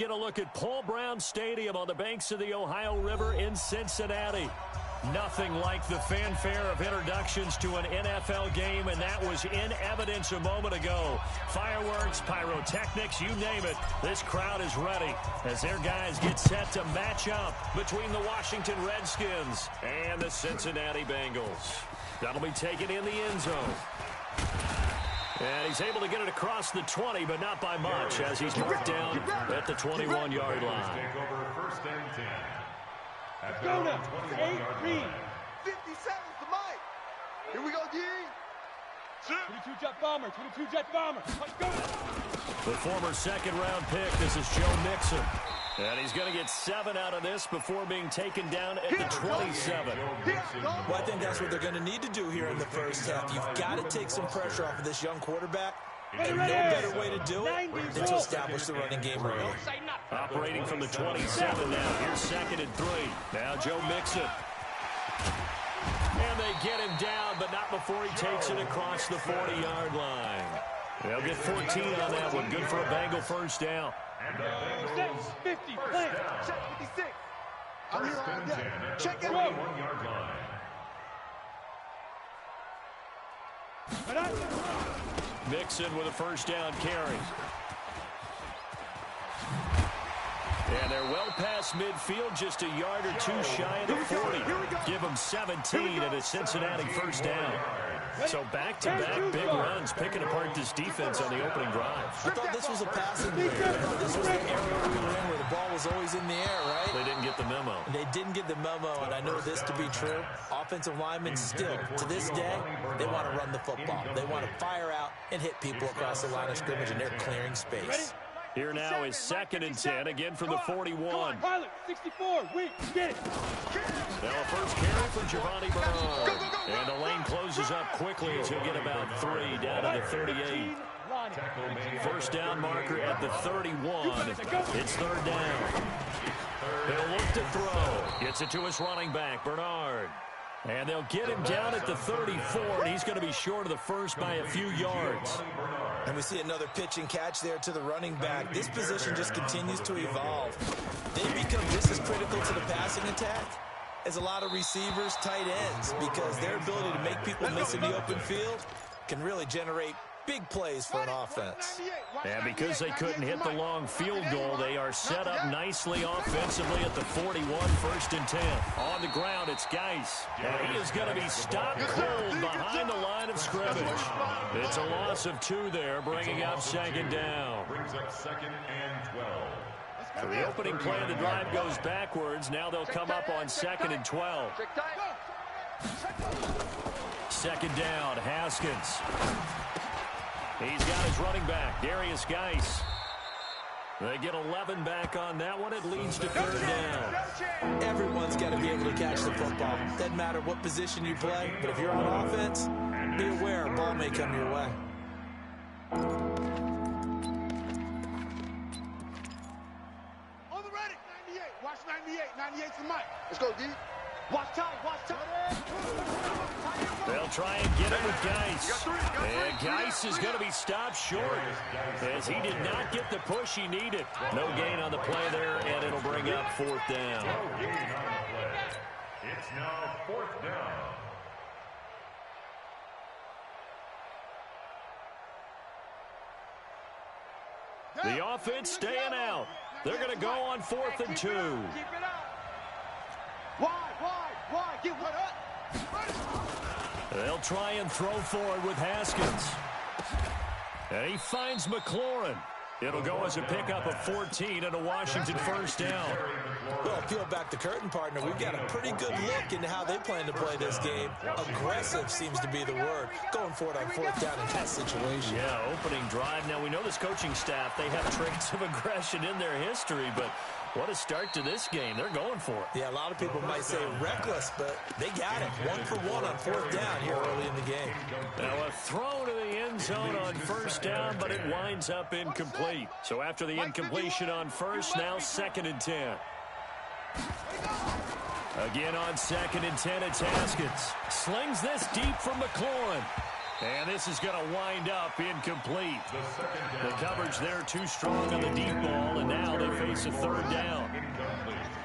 Get a look at Paul Brown Stadium on the banks of the Ohio River in Cincinnati. Nothing like the fanfare of introductions to an NFL game, and that was in evidence a moment ago. Fireworks, pyrotechnics, you name it. This crowd is ready as their guys get set to match up between the Washington Redskins and the Cincinnati Bengals. That'll be taken in the end zone. And he's able to get it across the 20, but not by much, as he's marked down at the 21-yard line. Take over first and 10. At Go now. 21-yard line. 50 seconds to Mike. Here we go, D. 22 jet bomber. 22 jet bomber. Let's go. The former second-round pick, this is Joe Mixon. And he's going to get 7 out of this before being taken down at the 27. Well, I think that's what they're going to need to do here in the first half. You've got to take some pressure off of this young quarterback. And no better way to do it than to establish the running game early. Operating from the 27 now. Here's 2nd and 3. Now Joe Mixon. And they get him down, but not before he takes it across the 40-yard line. They'll get 14 on that one. Good for a Bengal first down. And the Bengals 50, plant. Check 56. I'm first here and on 10 deck. at the Check it. 41-yard line. Mixon with a first down carry. And they're well past midfield, just a yard or two shy of the 40. Give them 17 at a Cincinnati first down. So back-to-back big runs, picking apart this defense on the opening drive. I thought this was a passing game. This was the area we were in where the ball was always in the air, right? They didn't get the memo. They didn't get the memo, and I know this to be true. Offensive linemen still, to this day, they want to run the football. They want to fire out and hit people across the line of scrimmage, and they're clearing space. Here now is 2nd and 10, again from the 41. Pilot, 64, wait, get it. Now a first carry for Giovanni Bernard. And the lane closes up quickly as he'll get about 3 down to the 38. First down marker at the 31. It's 3rd down. They'll look to throw. Gets it to his running back, Bernard. And they'll get him down at the 34, and he's going to be short of the first by a few yards. And we see another pitch and catch there to the running back. This position just continues to evolve. They become just as critical to the passing attack as a lot of receivers, tight ends, because their ability to make people miss in the open field can really generate big plays for an offense. And because they couldn't hit the long field goal, they are set up nicely offensively at the 41, 1st and 10. On the ground, it's Geis. And he is going to be stopped cold behind the line of scrimmage. It's a loss of 2 there, bringing up 2nd down. Brings up 2nd and 12. So the opening play of the drive goes backwards. Now they'll come up on 2nd and 12. 2nd down, Haskins. He's got his running back, Darius Geis. They get 11 back on that one. It leads to 3rd down. Everyone's got to be able to catch the football. Doesn't matter what position you play, but if you're on offense, be aware a ball may come your way. On the ready. 98. Watch 98. 98's the mic. Let's go, D. Watch time. Watch time. They'll try and get it with Geis. And Geis is going to be stopped short as he did not get the push he needed. No gain on the play there, and it'll bring up 4th down. It's now 4th down. The offense staying out. They're going to go on 4th and 2. Keep it up. Wide. Get what up. They'll try and throw forward with Haskins. And he finds McLaurin. It'll go as a pickup of 14 and a Washington first down. Well, peel back the curtain, partner. We've got a pretty good look into how they plan to play this game. Aggressive seems to be the word. Going for it on 4th down in that situation. Yeah, opening drive. Now, we know this coaching staff, they have traits of aggression in their history, but what a start to this game. They're going for it. Yeah, a lot of people might say reckless, but they got it. 1 for 1 on 4th down here early in the game. Now a throw to the end zone on first down, but it winds up incomplete. So after the incompletion on first, now 2nd and 10. Again on 2nd and 10, it's Haskins. Slings this deep for McLaurin. And this is going to wind up incomplete. The coverage there too strong on the deep ball, and now they face a third down.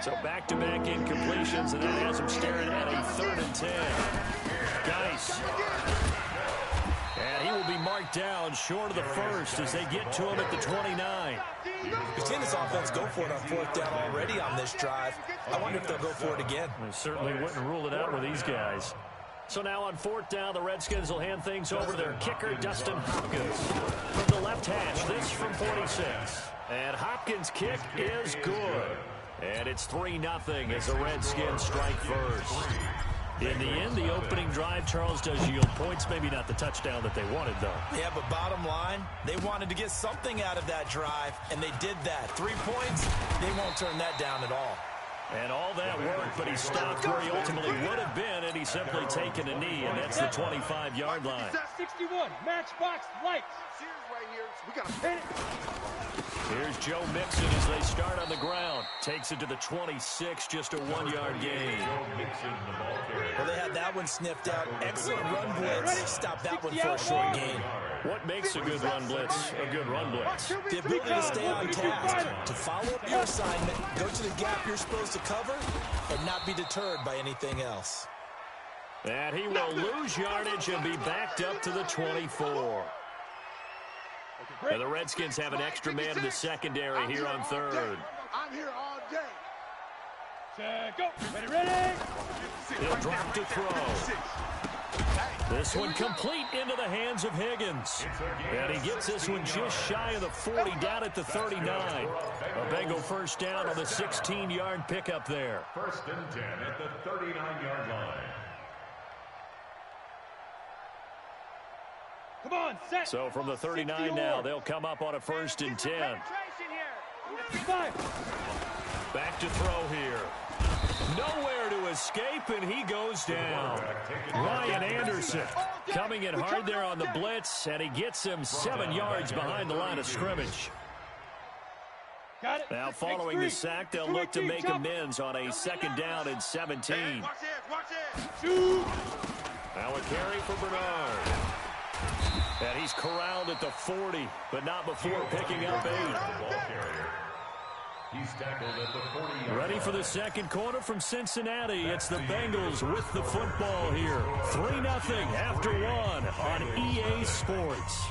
So back-to-back incompletions, and that has them staring at a 3rd and 10. Geis. And he will be marked down short of the first as they get to him at the 29. We've seen this offense go for it on 4th down already on this drive. I wonder if they'll go for it again. They certainly wouldn't rule it out with these guys. So now on 4th down, the Redskins will hand things over to their kicker, Dustin Hopkins. From the left hash, this from 46. And Hopkins' kick is good. And it's 3-0 as the Redskins strike first. In the end, the opening drive, Charles, does yield points. Maybe not the touchdown that they wanted, though. Yeah, but bottom line, they wanted to get something out of that drive, and they did that. 3 points, they won't turn that down at all. And all that work, but he stopped where he ultimately would have been, and he's simply taken a knee, and that's the 25-yard line. 61, matchbox lights. We got to pin it. Here's Joe Mixon as they start on the ground. Takes it to the 26, just a 1-yard gain. Well, they had that one sniffed out. Excellent run blitz. Stop that one for a short gain. What makes a good run blitz a good run blitz? The ability to stay on task, to follow up your assignment, go to the gap you're supposed to cover, and not be deterred by anything else. And he will lose yardage and be backed up to the 24. And the Redskins have an extra man in the secondary here on 3rd. I'm here all day. Set, go. Ready. He'll drop to throw. This one complete into the hands of Higgins. And he gets this one just shy of the 40, down at the 39. A Bengal first down on the 16-yard pickup there. 1st and 10 at the 39-yard line. Come on, set. So from the 39 now, they'll come up on a 1st and 10. Back to throw here. Nowhere to escape, and he goes down. Ryan Anderson coming in hard there on the blitz, and he gets him 7 yards behind the line of scrimmage. Now following the sack, they'll look to make amends on a 2nd down and 17. Now a carry for Bernard. And he's corralled at the 40, but not before picking up 8. He's tackled at the 40-yard. Ready for the second quarter from Cincinnati. It's the Bengals with the football here. 3-0 after 1 on EA Sports.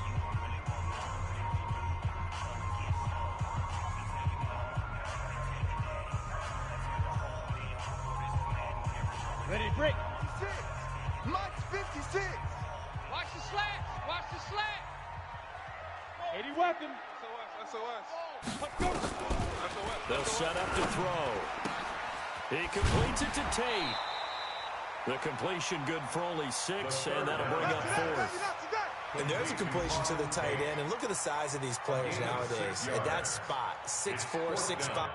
Ready, break. 56. Mike's 56. Watch the slats. Watch the slat. 80 weapon. They'll set up to throw. He completes it to Tate. The completion good for only 6, and that'll bring up 4th. And there's a completion to the tight end, and look at the size of these players nowadays. At that spot, 6'4", 6'5".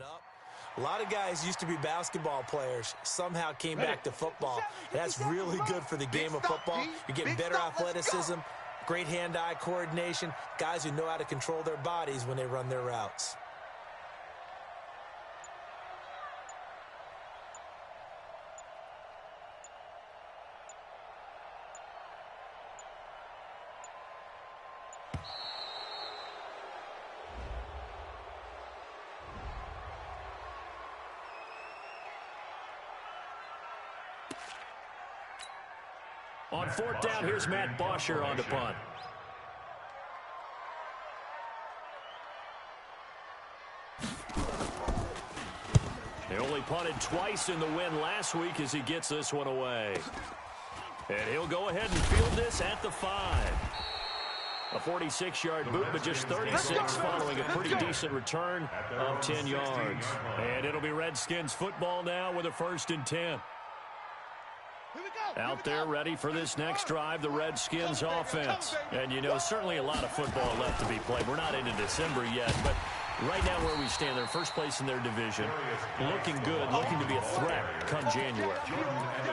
Up. A lot of guys used to be basketball players, somehow came back to football. And that's really good for the game of football. You're getting better athleticism, great hand-eye coordination, guys who know how to control their bodies when they run their routes. On 4th down, here's Matt Bosher on the punt. They only punted twice in the win last week as he gets this one away. And he'll go ahead and field this at the 5. A 46-yard boot, but just 36 following a pretty decent return of 10 yards. And it'll be Redskins football now with a 1st and 10. Out there ready for this next drive, the Redskins offense. And, you know, certainly a lot of football left to be played. We're not into December yet, but right now where we stand, they're first place in their division, looking good, looking to be a threat come January.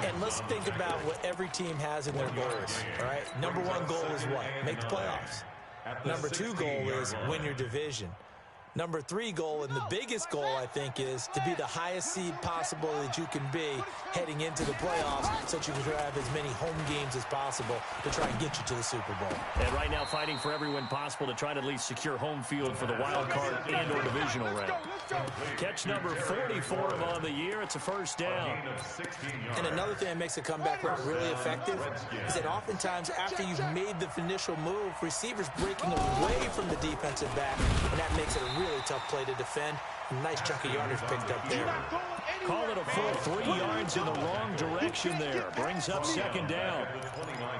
And let's think about what every team has in their goals, all right? Number one goal is what? Make the playoffs. Number two goal is win your division. Number three goal, and the biggest goal, I think, is to be the highest seed possible that you can be heading into the playoffs so that you can have as many home games as possible to try and get you to the Super Bowl. And right now fighting for every win possible to try to at least secure home field for the wild card and or divisional round. Catch number 44 on the year. It's a first down. And another thing that makes a comeback run really effective is that oftentimes after you've made the initial move, receivers breaking away from the defensive back, and that makes it a really tough play to defend. A nice chunk of yardage picked up there. Call it a full 3 yards in the wrong direction there. Brings up second down.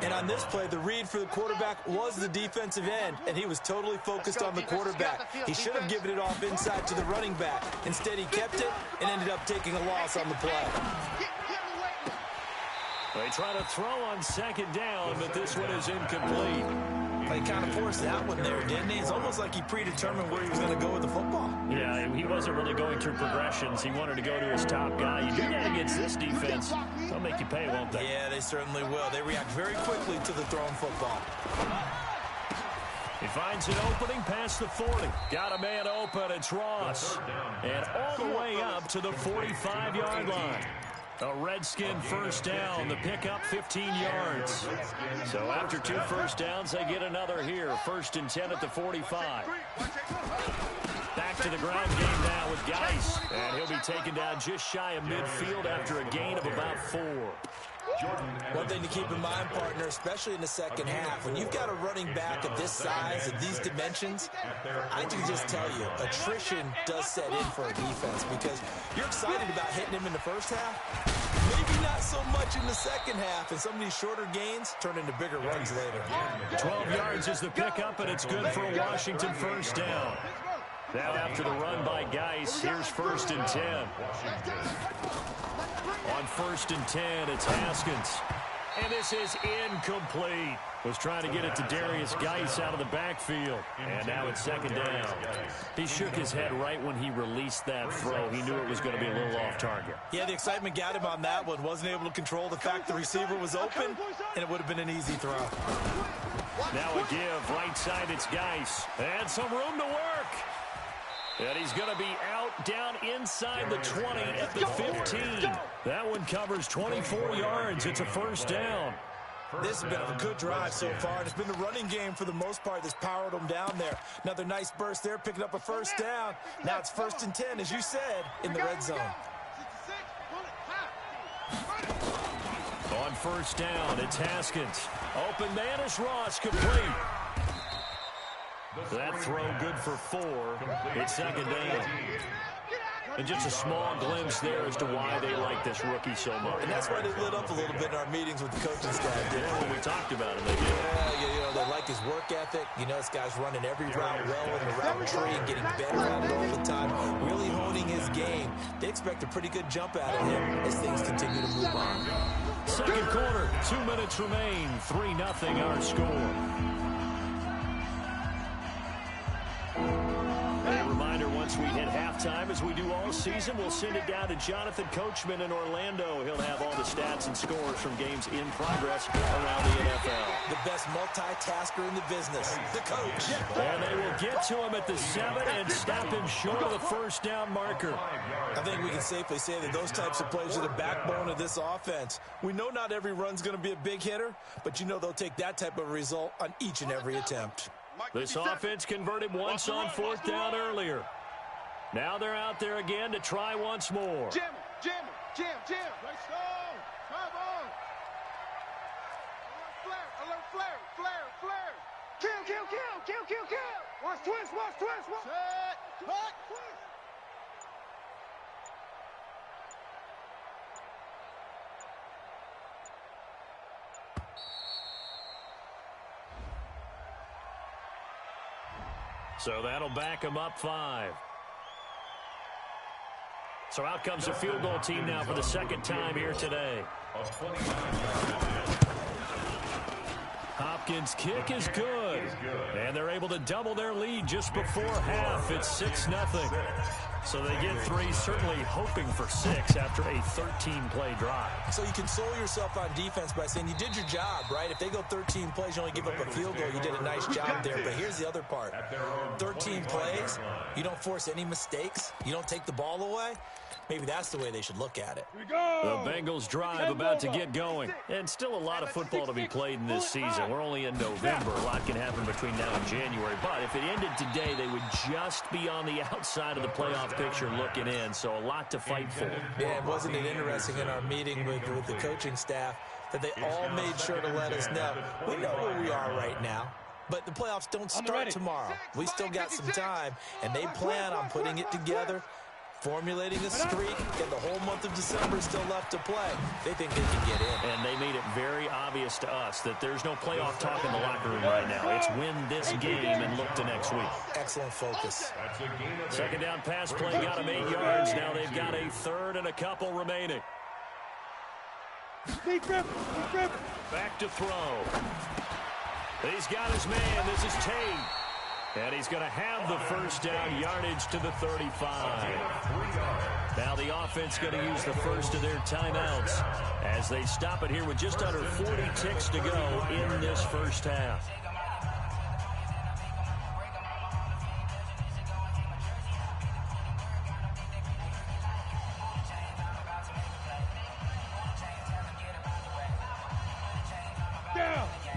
And on this play, the read for the quarterback was the defensive end, and he was totally focused on the quarterback. He should have given it off inside to the running back. Instead, he kept it and ended up taking a loss on the play. They try to throw on second down, but this one is incomplete. He kind of forced that one there, didn't he? It's almost like he predetermined where he was going to go with the football. Yeah, he wasn't really going through progressions. He wanted to go to his top guy. You do that against this defense, they'll make you pay, won't they? Yeah, they certainly will. They react very quickly to the thrown football. He finds an opening past the 40. Got a man open. It's Ross. And all the way up to the 45-yard line. A Redskin first down. The pickup 15 yards. So after 2 first downs, they get another here. First and 10 at the 45. Back to the ground game now with Geis. And he'll be taken down just shy of midfield after a gain of about 4. One thing to keep in mind, partner, especially in the second half, when you've got a running back of this size, of these dimensions, I can just tell you, attrition does set in for a defense because you're excited about hitting him in the first half, maybe not so much in the second half, and some of these shorter gains turn into bigger runs later. 12 yards is the pickup, and it's good for a Washington first down. Now after the run by Geis, here's first and 10. On first and 10, it's Haskins. And this is incomplete. Was trying to get it to Darius Geis out of the backfield. And now it's second down. He shook his head right when he released that throw. He knew it was going to be a little off target. Yeah, the excitement got him on that one. Wasn't able to control the fact the receiver was open, and it would have been an easy throw. Now a give. Right side, it's Geis. And some room to work. And he's going to be out down inside the 20 at the 15. That one covers 24 yards. It's a first down. This has been a good drive so far, and it's been the running game for the most part that's powered them down there. Another nice burst there, picking up a first down. Now it's first and 10, as you said, in the red zone. On first down, it's Haskins. Open man is Ross, complete. That throw good for 4. It's second down. And just a small glimpse there as to why they like this rookie so much. And that's why they lit up a little bit in our meetings with the coaching staff. Yeah, when we talked about him, they did. Yeah, they like his work ethic. You know, this guy's running every route well in the route tree and getting better at it all the time, really honing his game. They expect a pretty good jump out of him as things continue to move on. Second quarter, 2 minutes remain. 3-0 our score. A reminder, once we hit halftime, as we do all season, we'll send it down to Jonathan Coachman in Orlando. He'll have all the stats and scores from games in progress around the NFL. The best multitasker in the business, the coach. And they will get to him at the 7 and stop him short of the first down marker. I think we can safely say that those types of plays are the backbone of this offense. We know not every run's going to be a big hitter, but you know they'll take that type of result on each and every attempt. This offense converted once on 4th down earlier. Now they're out there again to try once more. Jam, Let's go. Come on. Alert flare. Kill. Watch twist. Set. Cut. Twist. So that'll back him up 5. So out comes the field goal team now for the second time here today. Hopkins' kick is good. And they're able to double their lead just before half. It's 6-0. So they get 3, certainly hoping for 6 after a 13-play drive. So you console yourself on defense by saying you did your job, right? If they go 13 plays, you only give up a field goal. You did a nice job there. But here's the other part. 13 plays, you don't force any mistakes. You don't take the ball away. Maybe that's the way they should look at it. The Bengals drive about to get going. And still a lot of football to be played in this season. We're only in November. A lot can happen between now and January. But if it ended today, they would just be on the outside of the playoff picture looking in. So a lot to fight for. Yeah, and wasn't it interesting in our meeting with the coaching staff that they all made sure to let us know, we know where we are right now. But the playoffs don't start tomorrow. We still got some time, and they plan on putting it together, formulating a streak, and the whole month of December is still left to play. They think they can get in. And they made it very obvious to us that there's no playoff talk in the locker room right now. It's win this game and look to next week. Excellent focus. Second down pass play got them 8 yards. Now they've got a third and a couple remaining. Back to throw. He's got his man. This is Tate. And he's going to have the first down, yardage to the 35. Now the offense going to use the first of their timeouts as they stop it here with just under 40 ticks to go in this first half.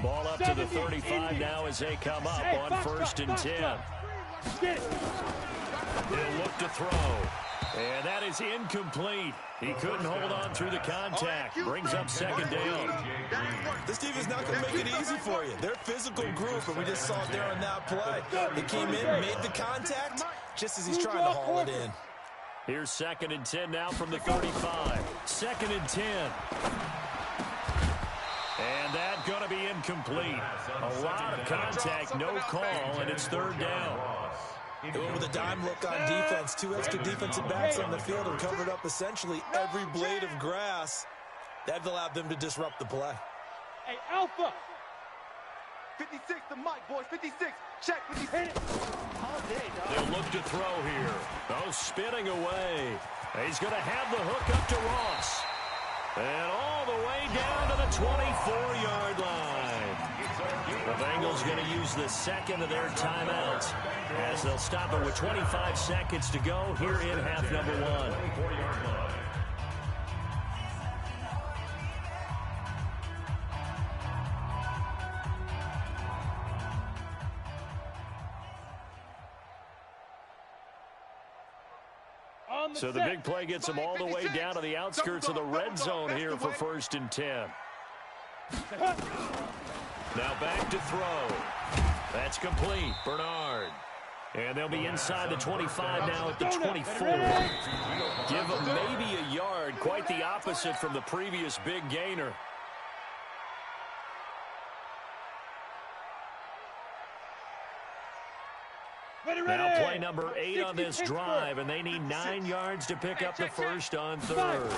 Ball up to the 35 now as they come up on 1st and 10. He'll look to throw. And that is incomplete. He couldn't hold on through the contact. Brings up 2nd down. This team is not going to make it easy for you. They're a physical group, and we just saw it there on that play. They came in, made the contact, just as he's trying to haul it in. Here's 2nd and 10 now from the 35. 2nd and 10. And that's going to be incomplete. A lot of contact, no call, and it's 3rd down. They went with a dime look on defense. 2 extra defensive backs on the field and covered up essentially every blade of grass. That allowed them to disrupt the play. Hey, Alpha. 56 to Mike, boys. 56. Check. Hit it. All day, dog. They'll look to throw here. Oh, spinning away. He's going to have the hook up to Ross. And all the way down to the 24-yard line. The Bengals going to use the second of their timeouts as they'll stop it with 25 seconds to go here in half number 1. So the big play gets them all the way down to the outskirts of the red zone here for 1st and 10. Now back to throw. That's complete. Bernard. And they'll be inside the 25 now at the 24. Give them maybe a yard. Quite the opposite from the previous big gainer. Now play number 8 on this drive, and they need 9 yards to pick up the first on 3rd.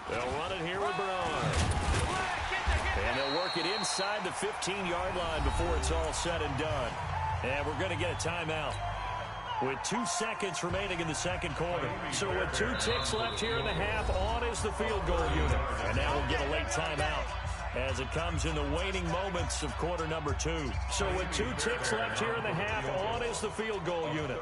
They'll run it here with Bernard. And they'll work it inside the 15-yard line before it's all said and done. And we're going to get a timeout with 2 seconds remaining in the second quarter. So with 2 ticks left here in the half, on is the field goal unit. And now we'll get a late timeout as it comes in the waning moments of quarter number 2. So with 2 ticks left here in the half, on is the field goal unit.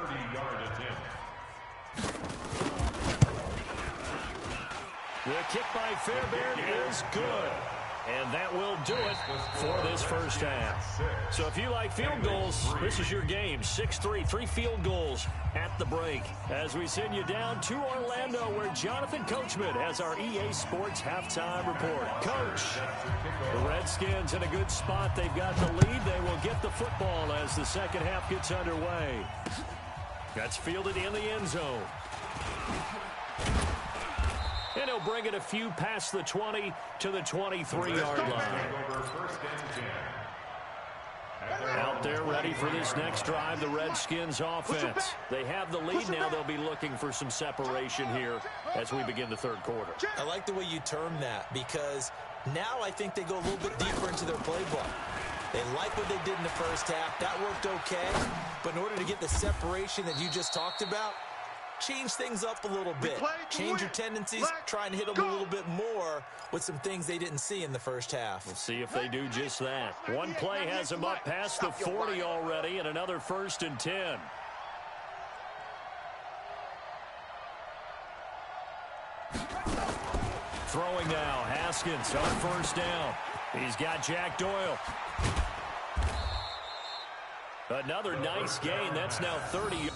The kick by Fairbairn is good. And that will do it for this first half. So if you like field goals, this is your game. 6-3, 3 field goals at the break. As we send you down to Orlando, where Jonathan Coachman has our EA Sports halftime report. Coach, the Redskins in a good spot. They've got the lead. They will get the football as the second half gets underway. That's fielded in the end zone. And he'll bring it a few past the 20 to the 23-yard line. Out there ready for this next drive, the Redskins offense. They have the lead now. They'll be looking for some separation here as we begin the third quarter. I like the way you term that, because now I think they go a little bit deeper into their playbook. They like what they did in the first half. That worked okay. But in order to get the separation that you just talked about, change things up a little bit. Change your tendencies, try and hit them a little bit more with some things they didn't see in the first half. We'll see if they do just that. One play has them up past the 40 already, and another 1st and 10. Throwing now, Haskins on 1st down. He's got Jack Doyle. Another nice gain. That's now 30.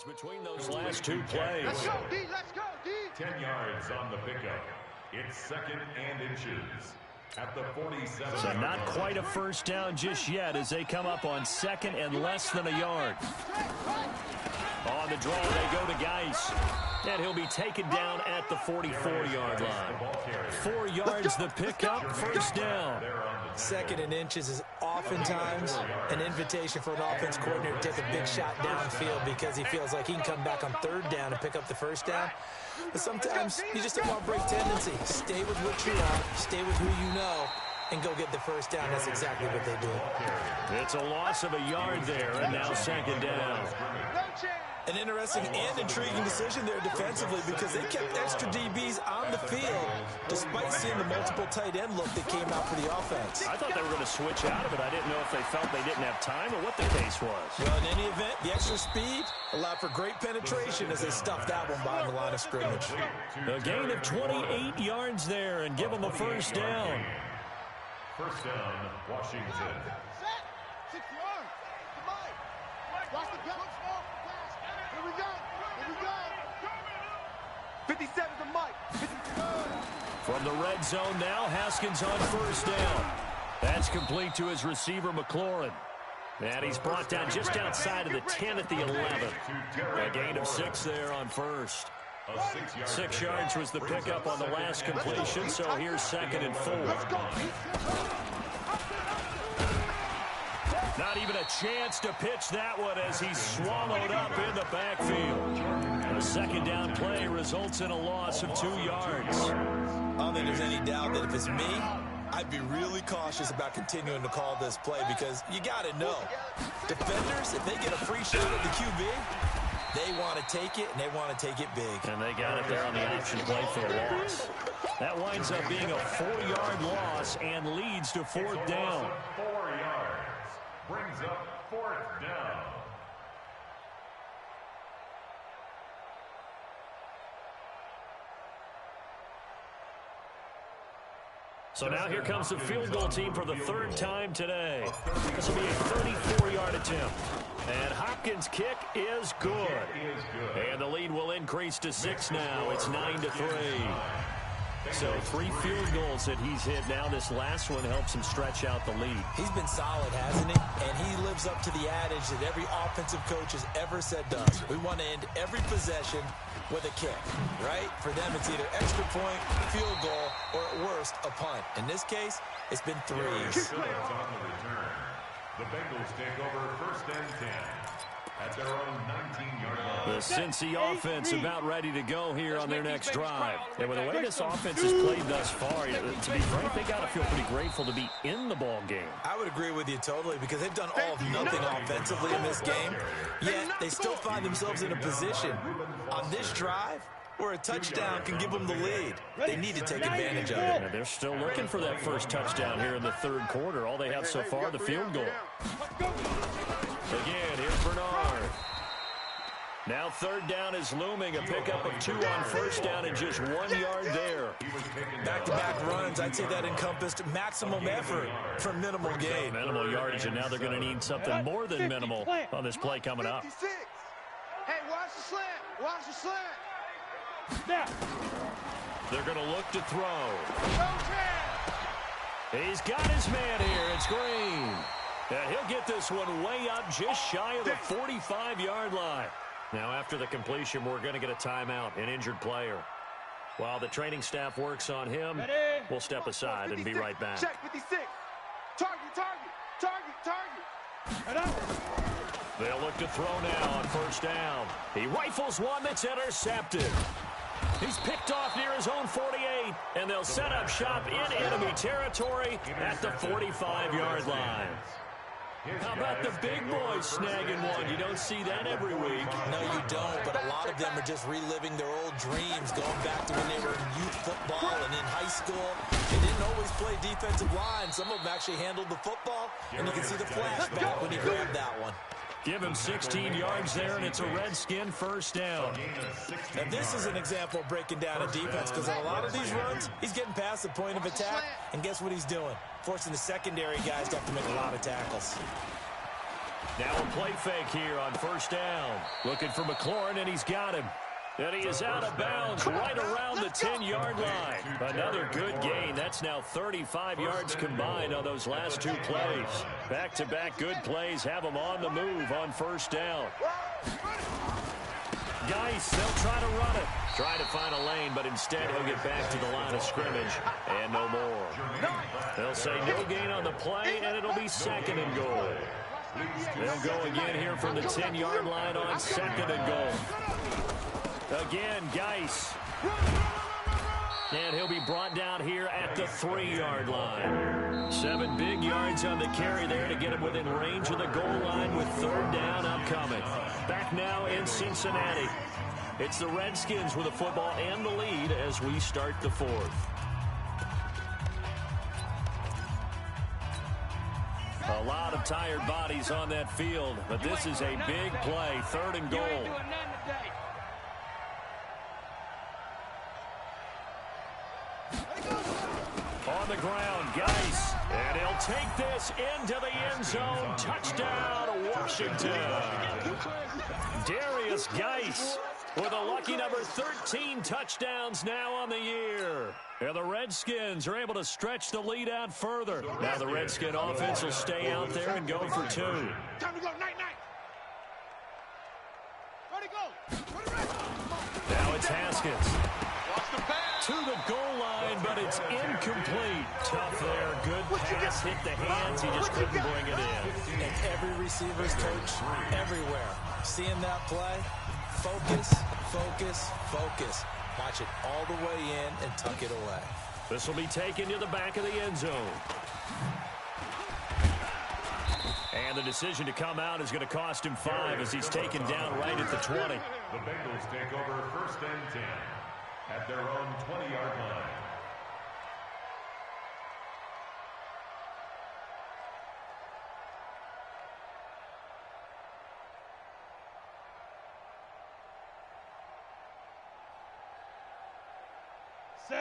yards between those last two plays. Let's go, D. Let's go, D. 10 yards on the pickup. It's 2nd and inches at the 47. So not quite a first down just yet as they come up on 2nd and less than a yard. On the draw, they go to Geis. And he'll be taken down at the 44-yard line. 4 yards the pickup, first down. 2nd and inches is oftentimes an invitation for an offense coordinator to take a big shot downfield because he feels like he can come back on 3rd down and pick up the first down. But sometimes you just don't want to break tendency. Stay with what you are, stay with who you know, and go get the first down. That's exactly what they do. It's a loss of a yard there, and now 2nd down. An interesting and intriguing decision there defensively because they kept extra DBs on the field despite seeing the multiple tight end look that came out for the offense. I thought they were going to switch out of it. I didn't know if they felt they didn't have time or what the case was. Well, in any event, the extra speed allowed for great penetration as they stuffed that one behind the line of scrimmage. A gain of 28 yards there and give them a first down. First down, Washington. Set. 6 yards. Come on. Watch the gun. Here we go. Here we go. 57 to Mike. From the red zone now, Haskins on first down. That's complete to his receiver, McLaurin. And he's brought down just outside of the 10 at the 11. A gain of 6 there on first. 6 yards was the pickup on the last completion, so here's 2nd and 4. Not even a chance to pitch that one as he's swallowed up in the backfield. A 2nd down play results in a loss of 2 yards. I don't think there's any doubt that if it's me, I'd be really cautious about continuing to call this play because you got to know, defenders, if they get a free shot at the QB, they want to take it, and they want to take it big. And they got it there on the option play for a loss. That winds up being a 4-yard loss and leads to 4th down. 4 yards. Brings up 4th down. So now here comes the field goal team for the 3rd time today. This will be a 34-yard attempt. And Hopkins' kick is good. And the lead will increase to 6 now. It's 9-3. So 3 field goals that he's hit now. This last one helps him stretch out the lead. He's been solid, hasn't he? And he lives up to the adage that every offensive coach has ever said does. We want to end every possession with a kick, right? For them, it's either extra point, field goal, or at worst, a punt. In this case, it's been 3s. On the return. The Bengals take over 1st and 10 at their own 19-yard line. The Cincy offense about ready to go here on their next drive. And with the way this offense has played thus far, to be frank, they got to feel pretty grateful to be in the ball game. I would agree with you totally because they've done all of nothing offensively in this game, yet they still find themselves in a position on this drive where a touchdown can give them the lead. They need to take advantage of it. Yeah, they're still looking for that first touchdown here in the 3rd quarter. All they have so far, the field goal. Again, here's Bernard. Now 3rd down is looming. A pickup of 2 on first down and just 1 yard there. Back-to-back runs, I'd say that encompassed maximum effort for minimal gain. Minimal yardage, and now they're going to need something more than minimal on this play coming up. 56. Hey, watch the slant. Watch the slant. They're going to look to throw. He's got his man here. It's Green. And he'll get this one way up just shy of the 45-yard line. Now, after the completion, we're going to get a timeout, an injured player. While the training staff works on him, we'll step aside and be right back. Check 56. Target. They'll look to throw now on first down. He rifles one that's intercepted. He's picked off near his own 48, and they'll set up shop in enemy territory at the 45-yard line. How about the big boys snagging one? You don't see that every week. No, you don't, but a lot of them are just reliving their old dreams, going back to when they were in youth football and in high school. They didn't always play defensive line. Some of them actually handled the football, and you can see the flashback when he grabbed that one. Give him 16 yards there, and it's a Redskin first down. And this is an example of breaking down a defense, because on a lot of these runs, he's getting past the point of attack, and guess what he's doing? Forcing the secondary guys to have to make a lot of tackles. Now a play fake here on first down. Looking for McLaurin, and he's got him. And he is out of bounds right around the 10-yard line. Another good gain. That's now 35 yards combined on those last two plays. Back-to-back good plays have them on the move on first down. Geis, they'll try to run it. Try to find a lane, but instead he'll get back to the line of scrimmage and no more. They'll say no gain on the play, and it'll be second and goal. They'll go again here from the 10-yard line on second and goal. Again, Geis. And he'll be brought down here at the 3-yard line. 7 big yards on the carry there to get him within range of the goal line with third down upcoming. Back now in Cincinnati. It's the Redskins with the football and the lead as we start the fourth. A lot of tired bodies on that field, but this is a big play, third and goal. On the ground, Geis, and he'll take this into the end zone. Touchdown, Washington. Darius Geis with a lucky number 13 touchdowns now on the year. And the Redskins are able to stretch the lead out further. Now the Redskin offense will stay out there and go for 2. Time to go, night. Ready, go. Now it's Haskins. To the goal line, but it's incomplete. Tough there. Good pass. Hit the hands. He just couldn't bring it in. And every receiver's coach everywhere. Seeing that play, focus. Watch it all the way in and tuck it away. This will be taken to the back of the end zone. And the decision to come out is going to cost him 5 as he's taken down right at the 20. The Bengals take over first and 10 at their own 20-yard line.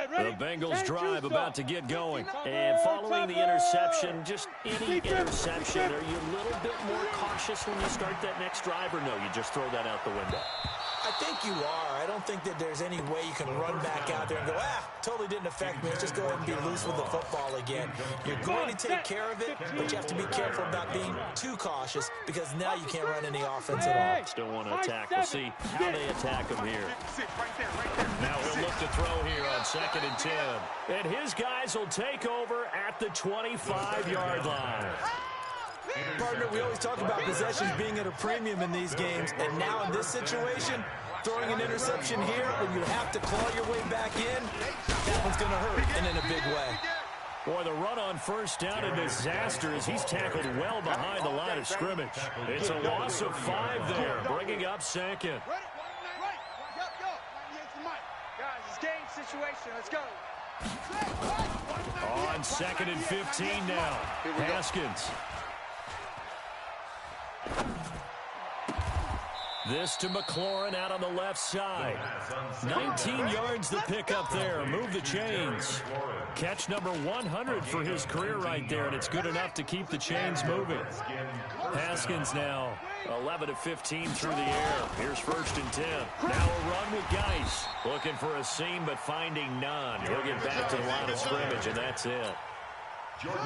The Bengals drive about to get going. And following the interception, just any interception, are you a little bit more cautious when you start that next drive, or no, you just throw that out the window? I think you are. I don't think that there's any way you can run back out there and go, totally didn't affect me. Let's just go ahead and be loose with the football again. You're going to take care of it, but you have to be careful about being too cautious because now you can't run any offense at all. Still want to attack. We'll see how they attack him here. Now he'll look to throw here on second and 10. And his guys will take over at the 25-yard line. Partner, we always talk about possessions being at a premium in these games, and now in this situation, throwing an interception here when you have to claw your way back in, that one's going to hurt, and in a big way. Boy, the run on first down a disaster as he's tackled well behind the line of scrimmage. It's a loss of 5 there, bringing up second. Guys, it's game situation. Let's go. On second and 15 now, Haskins. This to McLaurin out on the left side. 19 yards the pick up there. Move the chains. Catch number 100 for his career right there, and it's good enough to keep the chains moving. Haskins now 11 of 15 through the air. Here's first and 10. Now a run with Geis. Looking for a seam, but finding none. He'll get back to the line of scrimmage, and that's it.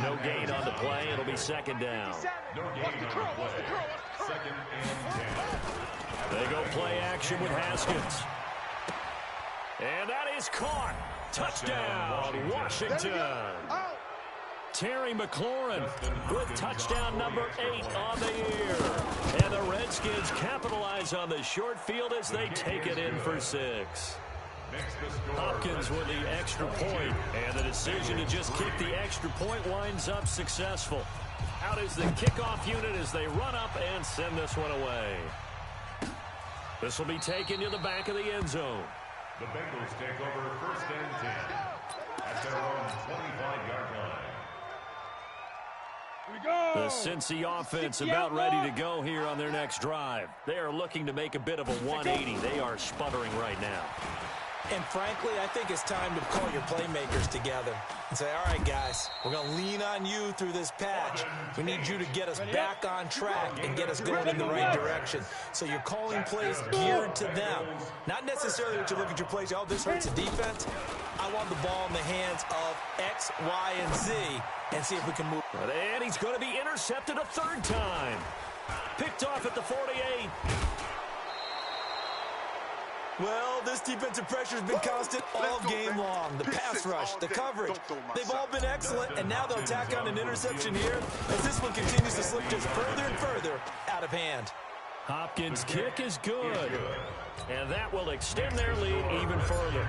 No gain on the play. It'll be second down. No gain on the play. Second and 10. They go play action with Haskins. And that is caught. Touchdown, Washington. Terry McLaurin with touchdown number 8 on the year. And the Redskins capitalize on the short field as they take it in for 6. Hopkins with the extra point, and the decision to just kick the extra point winds up successful. Out is the kickoff unit as they run up and send this one away. This will be taken to the back of the end zone. The Bengals take over first and 10 at their own 25-yard line. Here we go. The Cincy offense about ready to go here on their next drive. They are looking to make a bit of a 180. They are sputtering right now. And frankly, I think it's time to call your playmakers together and say, all right, guys, we're going to lean on you through this patch. We need you to get us back on track and get us going in the right direction. So you're calling plays geared to them. Not necessarily that you look at your plays, oh, this hurts the defense. I want the ball in the hands of X, Y, and Z and see if we can move. And he's going to be intercepted a third time. Picked off at the 48. Well, this defensive pressure has been constant all game long. The pass rush, the coverage, they've all been excellent, and now they'll tack on an interception here as this one continues to slip just further and further out of hand. Hopkins' kick is good, and that will extend their lead even further.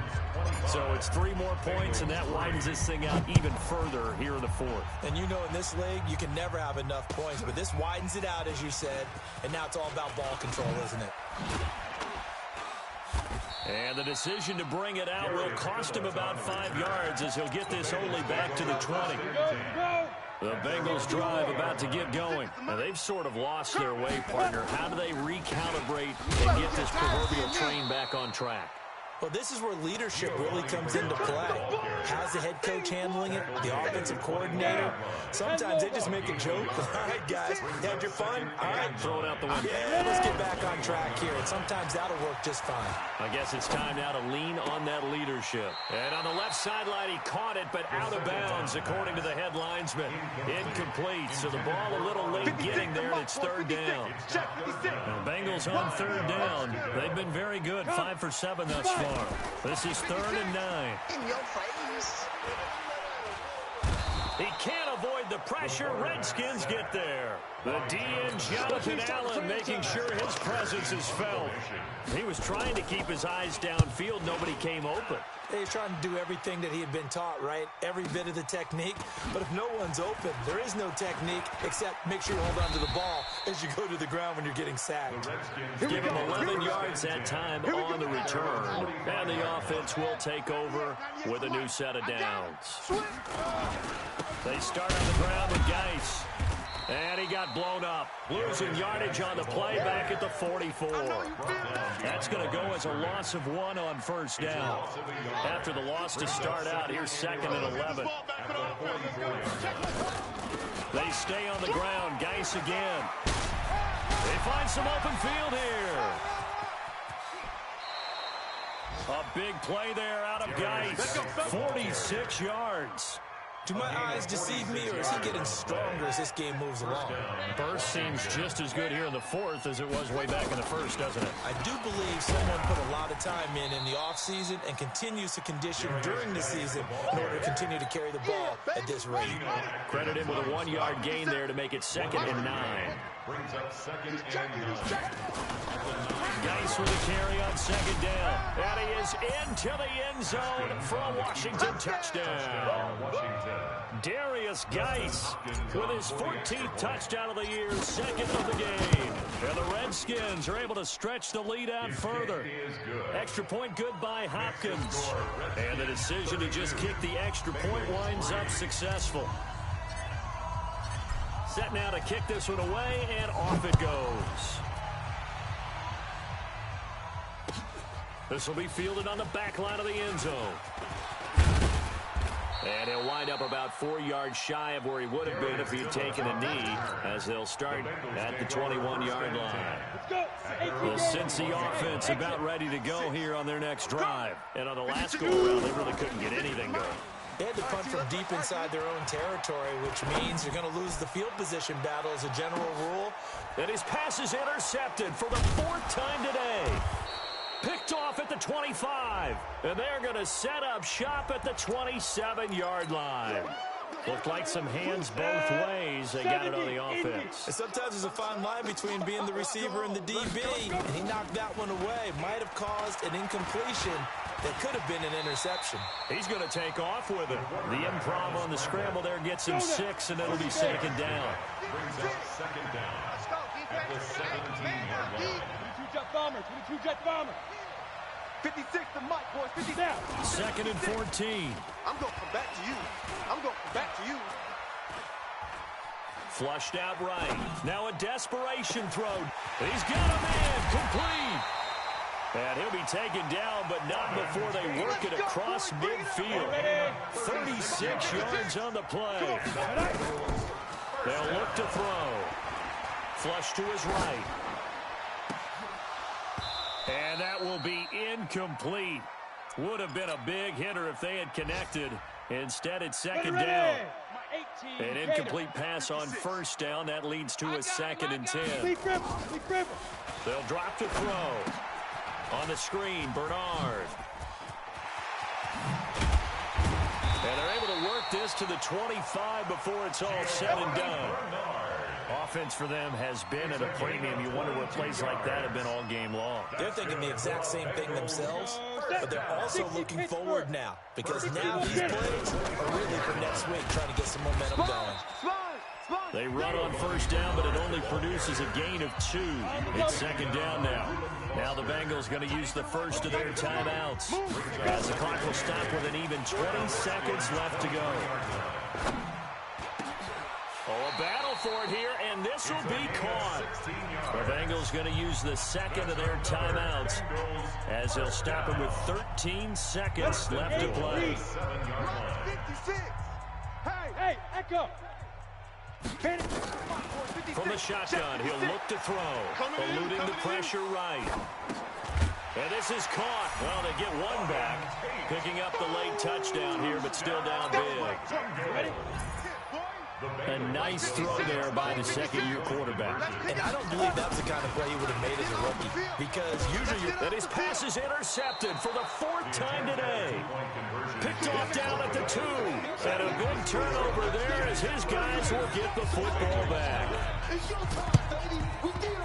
So it's 3 more points, and that widens this thing out even further here in the fourth. And you know in this league, you can never have enough points, but this widens it out, as you said, and now it's all about ball control, isn't it? And the decision to bring it out will cost him about 5 yards as he'll get this only back to the 20. The Bengals drive about to get going. Now, they've sort of lost their way, partner. How do they recalibrate and get this proverbial train back on track? Well, this is where leadership really comes into play. How's the head coach handling it? The offensive coordinator? Sometimes they just make a joke. All right, guys, you had your fun? All right, throw it out the window. Yeah, let's get back on track here. And sometimes that'll work just fine. I guess it's time now to lean on that leadership. And on the left sideline, he caught it, but out of bounds, according to the head linesman. Incomplete, so the ball a little late getting there, and it's third down. Now, Bengals on third down. They've been very good, 5 for 7 thus far. This is 3rd and 9. In your face. He can't avoid the pressure. Redskins get there. The DN, Jonathan Allen, making sure his presence is felt. He was trying to keep his eyes downfield. Nobody came open. He's trying to do everything that he had been taught, right? Every bit of the technique. But if no one's open, there is no technique except make sure you hold on to the ball as you go to the ground when you're getting sacked. Give him 11 yards that time on the return. And the offense will take over with a new set of downs. They start on the ground with Geis. And he got blown up. Losing yardage on the play back at the 44. That's going to go as a loss of 1 on first down. After the loss to start out, here's 2nd and 11. They stay on the ground. Geis again. They find some open field here. A big play there out of Geis. 46 yards. Do my eyes deceive me, or is he getting stronger as this game moves along? Burst seems just as good here in the fourth as it was way back in the first, doesn't it? I do believe someone put a lot of time in the offseason and continues to condition during the season in order to continue to carry the ball at this rate. Credit him with a 1-yard gain there to make it 2nd and 9. Brings up 2nd and 9. Geis with a carry on 2nd down. And he is into the end zone for a Washington touchdown. Darius Geis with his 14th touchdown of the year, 2nd of the game. And the Redskins are able to stretch the lead out further. Extra point good by Hopkins. And the decision to just kick the extra point winds up successful. Set now to kick this one away, and off it goes. This will be fielded on the back line of the end zone. And he'll wind up about 4 yards shy of where he would have been if he had taken a knee, as they'll start at the 21-yard line. Well, since the offense about ready to go here on their next drive. And on the last go-around, they really couldn't get anything going. They had to punt from deep inside their own territory, which means they're going to lose the field position battle as a general rule. And his pass is intercepted for the 4th time today. Picked off at the 25. And they're going to set up shop at the 27-yard line. Looked like some hands both ways. They got it on the offense. And sometimes there's a fine line between being the receiver and the DB. And he knocked that one away. Might have caused an incompletion that could have been an interception. He's going to take off with it. The improv on the scramble there gets him 6, and it'll be 2nd down. Brings up 2nd down at the 17-yard line. 22 jet bomber, 22 jet bomber. 56 to Mike, boys. 50 down. 2nd and 14. I'm going to come back to you. I'm going to come back to you. Flushed out right. Now a desperation throw. He's got a man complete. And he'll be taken down, but not before they work it across midfield. 36 yards on the play. They'll look to throw. Flush to his right. And that will be incomplete. Would have been a big hitter if they had connected. Instead, it's second down. An incomplete pass on first down. That leads to a 2nd and 10. They'll drop to throw. On the screen, Bernard. And they're able to work this to the 25 before it's all said and done. Offense for them has been at a premium. You wonder what plays like that have been all game long. They're thinking the exact same thing themselves, but they're also looking forward now, because now these plays are really for next week, trying to get some momentum going. They run on first down, but it only produces a gain of 2. It's second down now. Now the Bengals going to use the first of their timeouts, as the clock will stop with an even 20 seconds left to go. Oh, a battle for it here, and this will be caught. The Bengals going to use the second of their timeouts, as they'll stop it with 13 seconds left to play. 56. Hey, echo. From the shotgun, he'll look to throw, eluding the pressure right. And this is caught. Well, they get one back, picking up the late touchdown here, but still down big. A nice throw there by the second-year quarterback. And I don't believe that's the kind of play he would have made as a rookie, because usually And his pass is intercepted for the 4th time today. Picked off down at the 2. And a big turnover there as his guys will get the football back.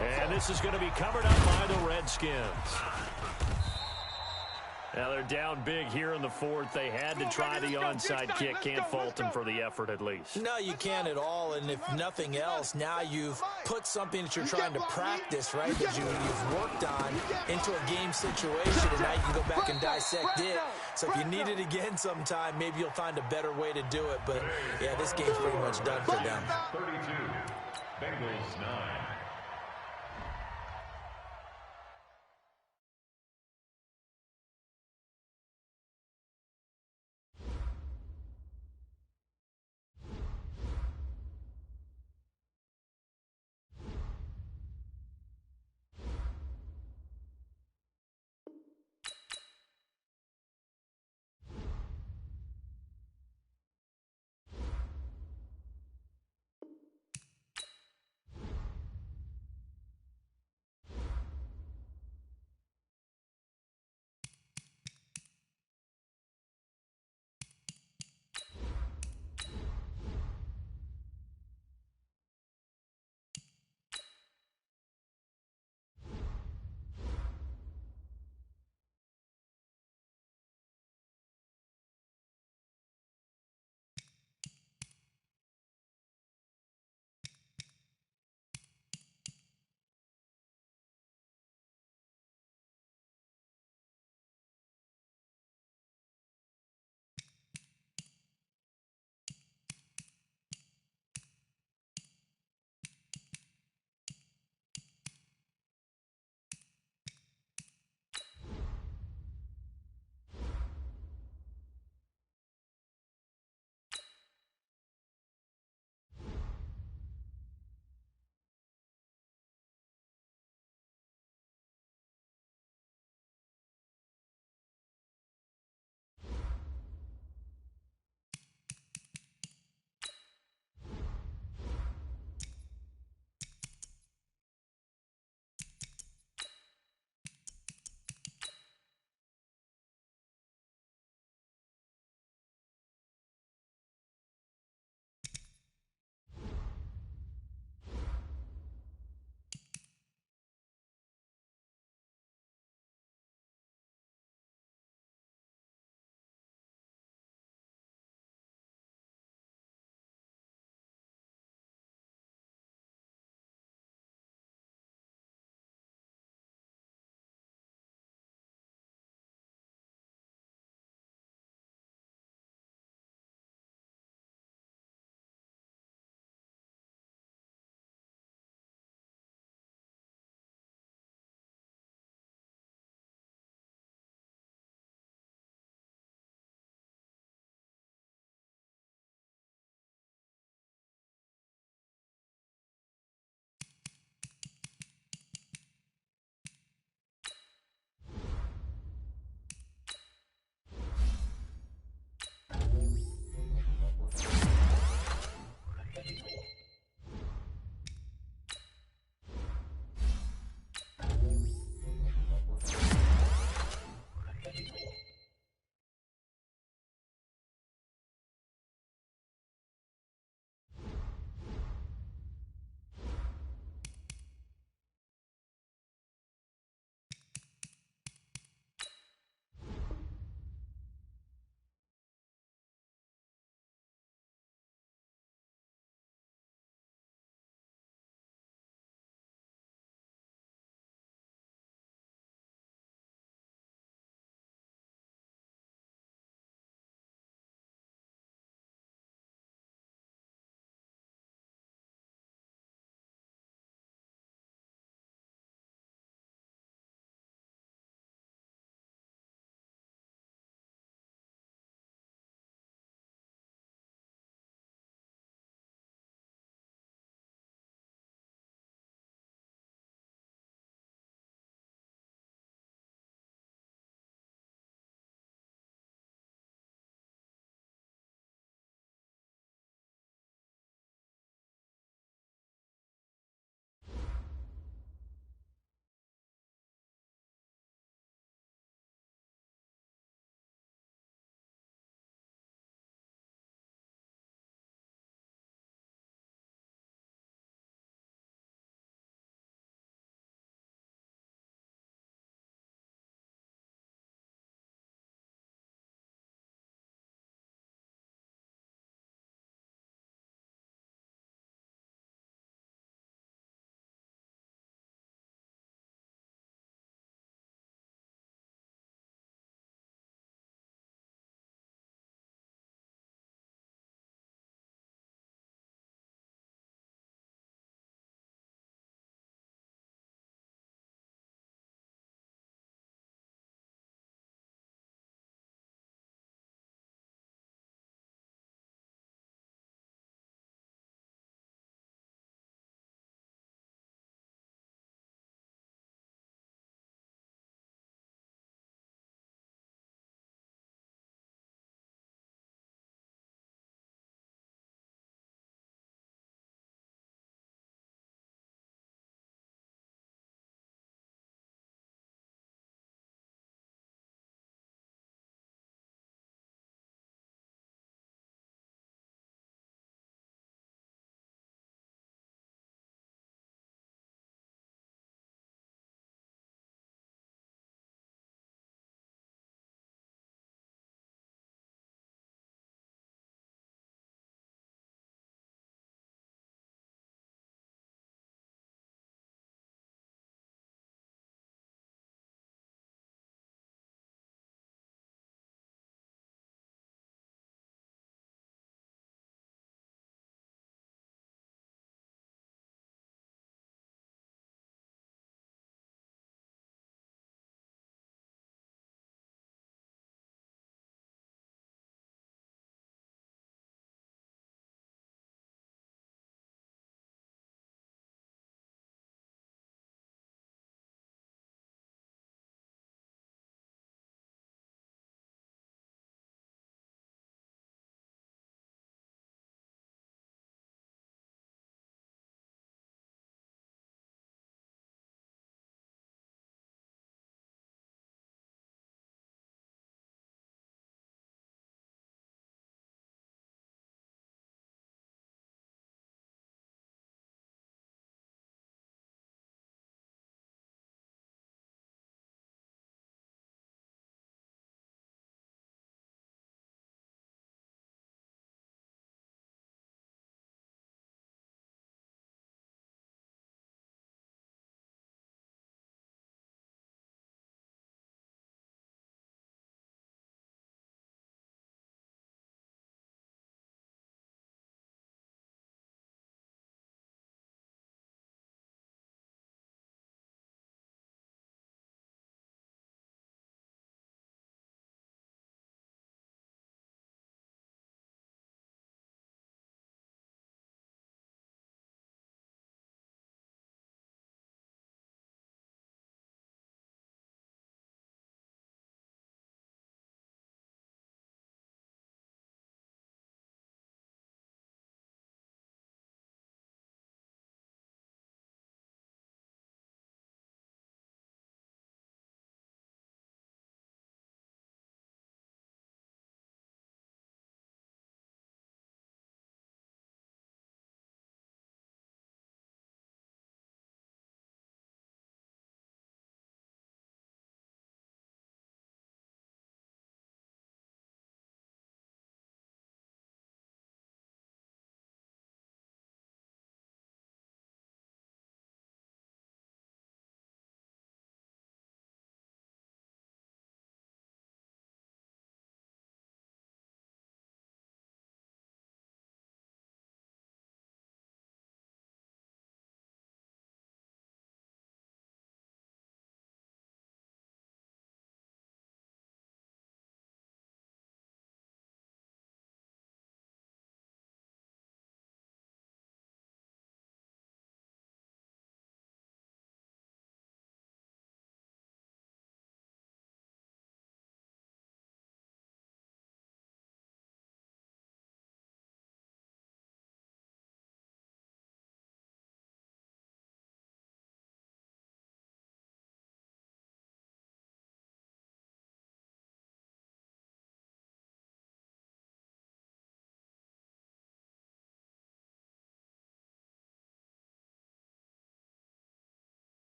And this is going to be covered up by the Redskins. Now they're down big here in the 4th. They had to try the onside kick. Can't fault them for the effort at least. No, you can't at all, and if nothing else, now you've put something that you're trying to practice, right, that you've worked on into a game situation, and now you can go back and dissect it. So if you need it again sometime, maybe you'll find a better way to do it. But, yeah, this game's pretty much done for them. 32, Bengals 9.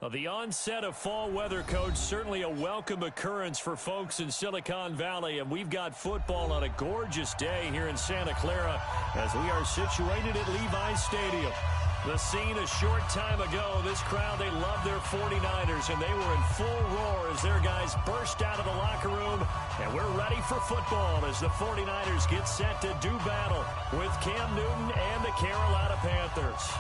Well, the onset of fall weather, Coach, certainly a welcome occurrence for folks in Silicon Valley, and we've got football on a gorgeous day here in Santa Clara as we are situated at Levi's Stadium. The scene a short time ago, this crowd, they loved their 49ers, and they were in full roar as their guys burst out of the locker room, and we're ready for football as the 49ers get set to do battle with Cam Newton and the Carolina Panthers.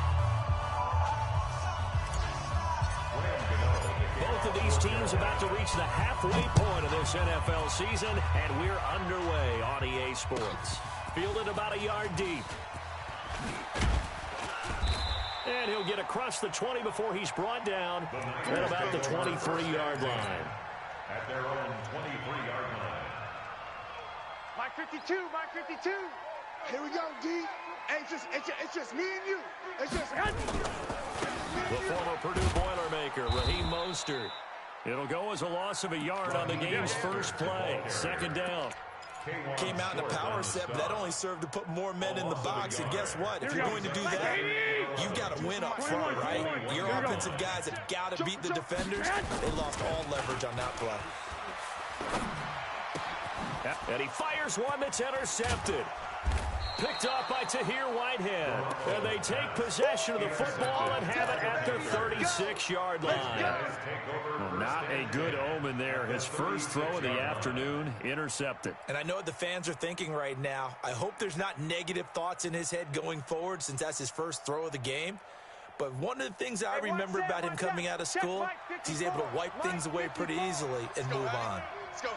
Both of these teams about to reach the halfway point of this NFL season, and we're underway on EA Sports. Fielded about a yard deep. And he'll get across the 20 before he's brought down at about the 23-yard line. At their own 23-yard line. Mike 52, Mike 52. Here we go, D. Hey, it's just me and you. It's just the former Purdue Boilermaker, Raheem Mostert. It'll go as a loss of a yard on the game's first play. Second down. Came out in a power set, but that only served to put more men in the box. And guess what? If you're going to do that, you've got to win up front, right? Your offensive guys have got to beat the defenders. They lost all leverage on that play. And he fires one that's intercepted. Picked off by Tahir Whitehead. And they take possession of the football and have it at their 36-yard line. Well, not a good omen there. His first throw of the afternoon, intercepted. And I know what the fans are thinking right now. I hope there's not negative thoughts in his head going forward since that's his first throw of the game. But one of the things I remember about him coming out of school is he's able to wipe things away pretty easily and move on. Let's go.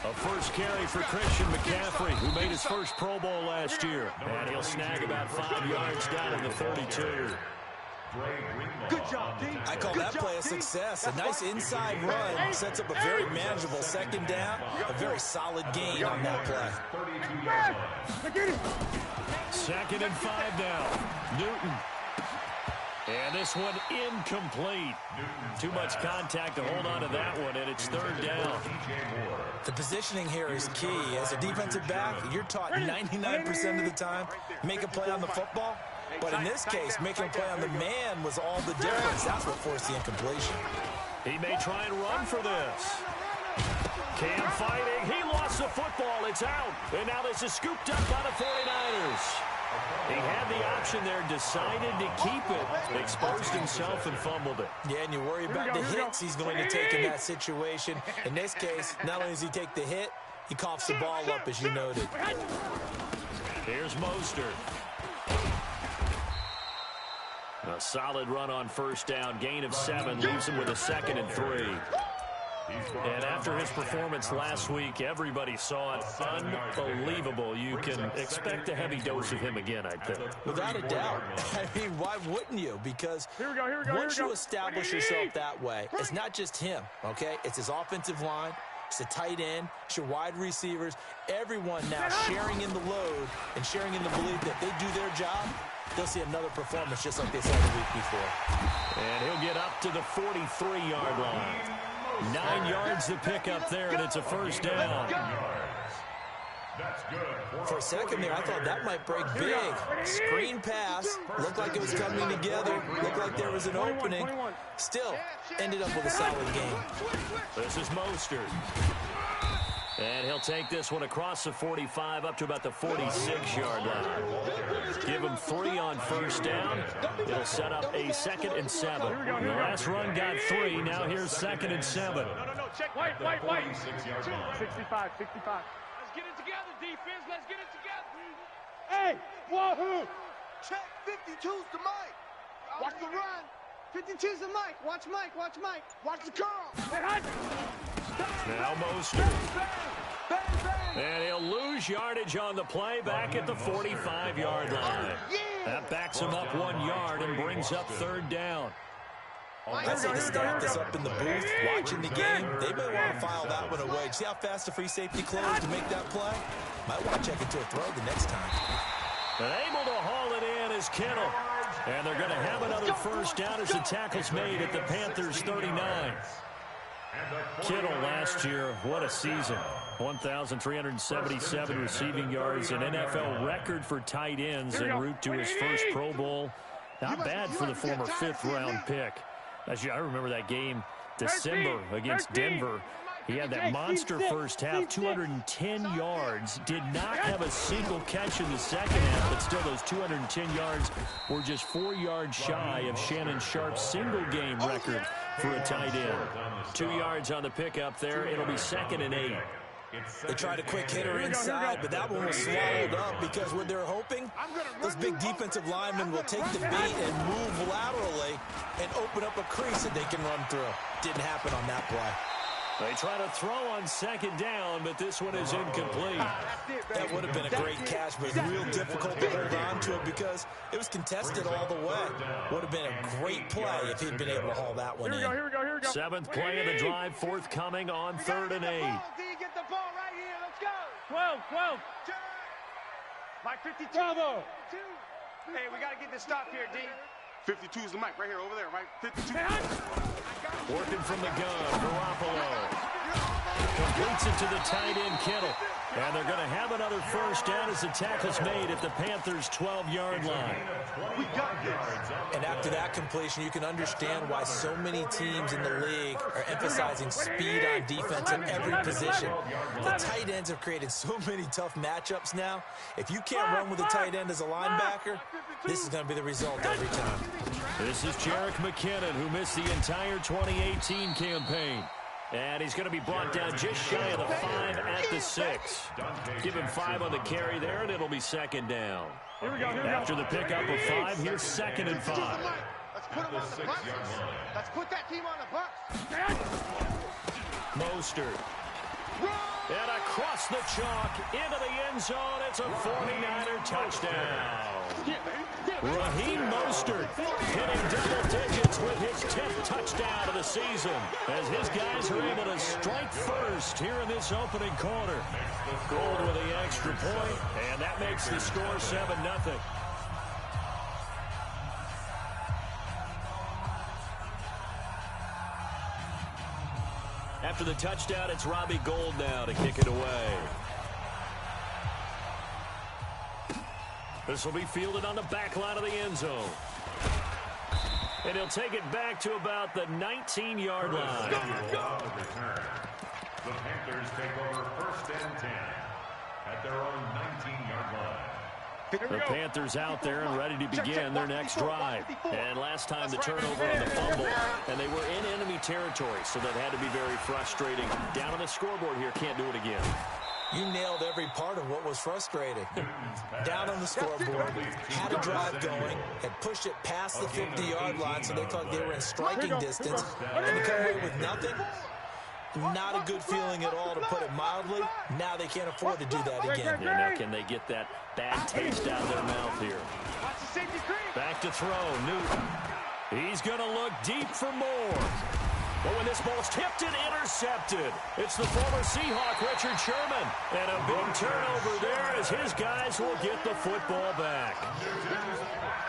A first carry for Christian McCaffrey, who made his first Pro Bowl last year. And he'll snag about 5 yards down in the 32. Good job, D. I call that play a success. A nice inside run sets up a very manageable second down. A very solid gain on that play. Second and 5 now. Newton. And this one incomplete. Too much contact to hold on to that one, and it's third down. The positioning here is key. As a defensive back, you're taught 99% of the time, make a play on the football. But in this case, making a play on the man was all the difference. That's what forced the incompletion. He may try and run for this. Cam fighting. He lost the football. It's out. And now this is scooped up by the 49ers. He had the option there, decided to keep it, exposed himself and fumbled it. Yeah, and you worry about the hits he's going to take in that situation. In this case, not only does he take the hit, he coughs the ball up, as you noted. Here's Mostert. A solid run on first down. Gain of 7 leaves him with a 2nd and 3. And after his performance last week, everybody saw it. Unbelievable. You can expect a heavy dose of him again, I think. Without a doubt. I mean, why wouldn't you? Because once you establish yourself that way, it's not just him, okay? It's his offensive line. It's the tight end. It's your wide receivers. Everyone now sharing in the load and sharing in the belief that they do their job, they'll see another performance just like they saw the week before. And he'll get up to the 43-yard line. 9 yards to pick up there, and it's a first down. For a second there, I thought that might break big. Screen pass. Looked like it was coming together. Looked like there was an opening. Still, ended up with a solid game. This is Mostert. And he'll take this one across the 45 up to about the 46-yard line. Give him 3 on first down. It'll set up a 2nd and 7. The last run got 3. Now here's 2nd and 7. No, check. Wait. 65. Let's get it together, defense. Let's get it together. Hey, wahoo! Check 52's the Mike. Watch the run. 52's the Mike. Watch Mike. Watch the curl. Now Mostert. And he'll lose yardage on the play back at the 45-yard line. That backs him up 1 yard and brings up third down. I'd say the staff that's up in the booth watching the game, they may want to file that one away. See how fast the free safety closed to make that play? Might want to check into a throw the next time. And able to haul it in is Kittle. And they're going to have another first down as the tackle's made at the Panthers' 39. Kittle last year, what a season. 1,377 receiving yards, an NFL record for tight ends en route to his first Pro Bowl. Not bad for the former fifth-round pick. I remember that game, December, against Denver. He had that monster first half, 210 yards, did not have a single catch in the second half, but still those 210 yards were just 4 yards shy of Shannon Sharp's single-game record for a tight end. 2 yards on the pickup there. It'll be 2nd and 8. They tried a quick hitter inside, but that one was swallowed up because what they're hoping, those big defensive linemen will take the bait and move laterally and open up a crease that they can run through. Didn't happen on that play. They try to throw on 2nd down, but this one is incomplete. That would have been a great catch, but real difficult to hold on to it because it was contested all the way. Would have been a great play if he'd been able to haul that one in. Here we go. 7th play of the drive, forthcoming on 3rd and 8. Get the ball right here. Let's go. 12. Mike 52. Bravo. Hey, we got to get this stop here, D. 52 is the mic right here, over there, right? 52. Working from the gun, Garoppolo. Completes it to the tight end, Kittle. And they're going to have another first down as the tackle's made at the Panthers' 12-yard line. And after that completion, you can understand why so many teams in the league are emphasizing speed on defense at every position. The tight ends have created so many tough matchups now. If you can't run with a tight end as a linebacker, this is going to be the result every time. This is Jerick McKinnon, who missed the entire 2018 campaign. And he's going to be brought down just shy of the 5 at the 6. Give him 5 on the carry there, and it'll be 2nd down. Here we go. After the pickup of 5, here's 2nd and 5. Let's put him on the bus. Let's put that team on the bus. Mostert. And across the chalk, into the end zone. It's a 49er touchdown. Raheem Mostert hitting double digits with his 10th touchdown of the season as his guys are able to strike first here in this opening quarter. Gold with the extra point, and that makes the score 7-0. After the touchdown, it's Robbie Gould now to kick it away. This will be fielded on the back line of the end zone. And he'll take it back to about the 19-yard line. The Panthers take over 1st and 10 at their own 19-yard line. The Panthers out there and ready to begin their next drive. And last time the turnover on the fumble, and they were in enemy territory, so that had to be very frustrating. Down on the scoreboard here, can't do it again. You nailed every part of what was frustrating. Down on the scoreboard, had a drive going, had pushed it past the 50-yard line so they thought they were in striking distance, and to come away with nothing, not a good feeling at all, to put it mildly. Now they can't afford to do that again. Yeah, now can they get that bad taste out of their mouth here? Back to throw, Newton. He's going to look deep for more. But when this ball's tipped and intercepted, it's the former Seahawk, Richard Sherman. And a big turnover there as his guys will get the football back.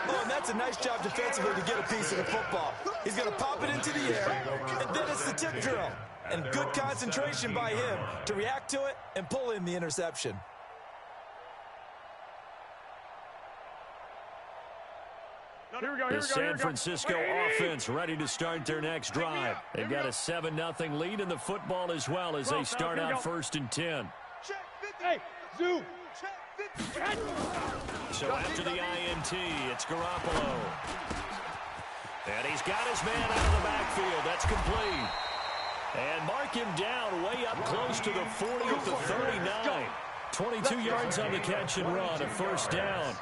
Oh, and that's a nice job defensively to get a piece of the football. He's going to pop it into the air, and then it's the tip drill. And good concentration by him to react to it and pull in the interception. The San Francisco offense ready to start their next drive. They've got a 7-0 lead in the football as well as they start out 1st and 10. Hey, Zoo. So after the INT, it's Garoppolo. And he's got his man out of the backfield. That's complete. And mark him down way up close to the 40 at the 39. 22 yards on the catch and run, a 1st down.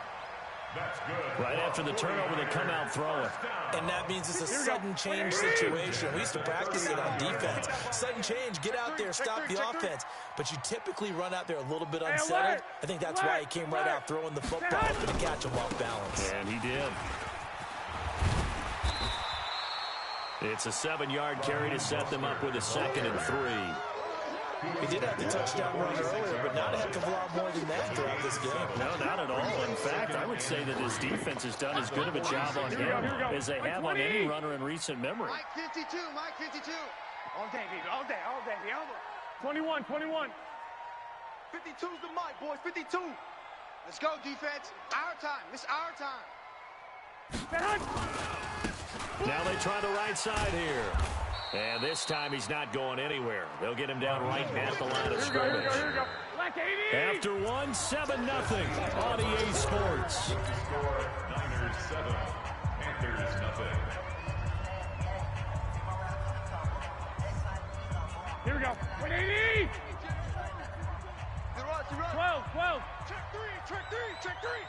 Right after the turnover, they come out throwing. And that means it's a sudden change situation. We used to practice it on defense. Sudden change, get out there, stop the offense. But you typically run out there a little bit unsettled. I think that's why he came right out throwing the football for to catch him off balance. And he did. It's a 7-yard carry to set them up with a 2nd and 3. He did have the touchdown run earlier, but not a heck of a lot more than that throughout this game. No, not at all. In fact, I would say that his defense has done as good of a job on him as they have on any runner in recent memory. Mike 52, Mike 52. All day, baby, all day, all day, all day. 21. 52's the mic, boys, 52. Let's go, defense. Our time. It's our time. Now they try the right side here. And this time he's not going anywhere. They'll get him down right at the line of scrimmage. After one, 7-0 on EA Sports. Niners 7, Panthers nothing. Here we go. 180. 12. Check three.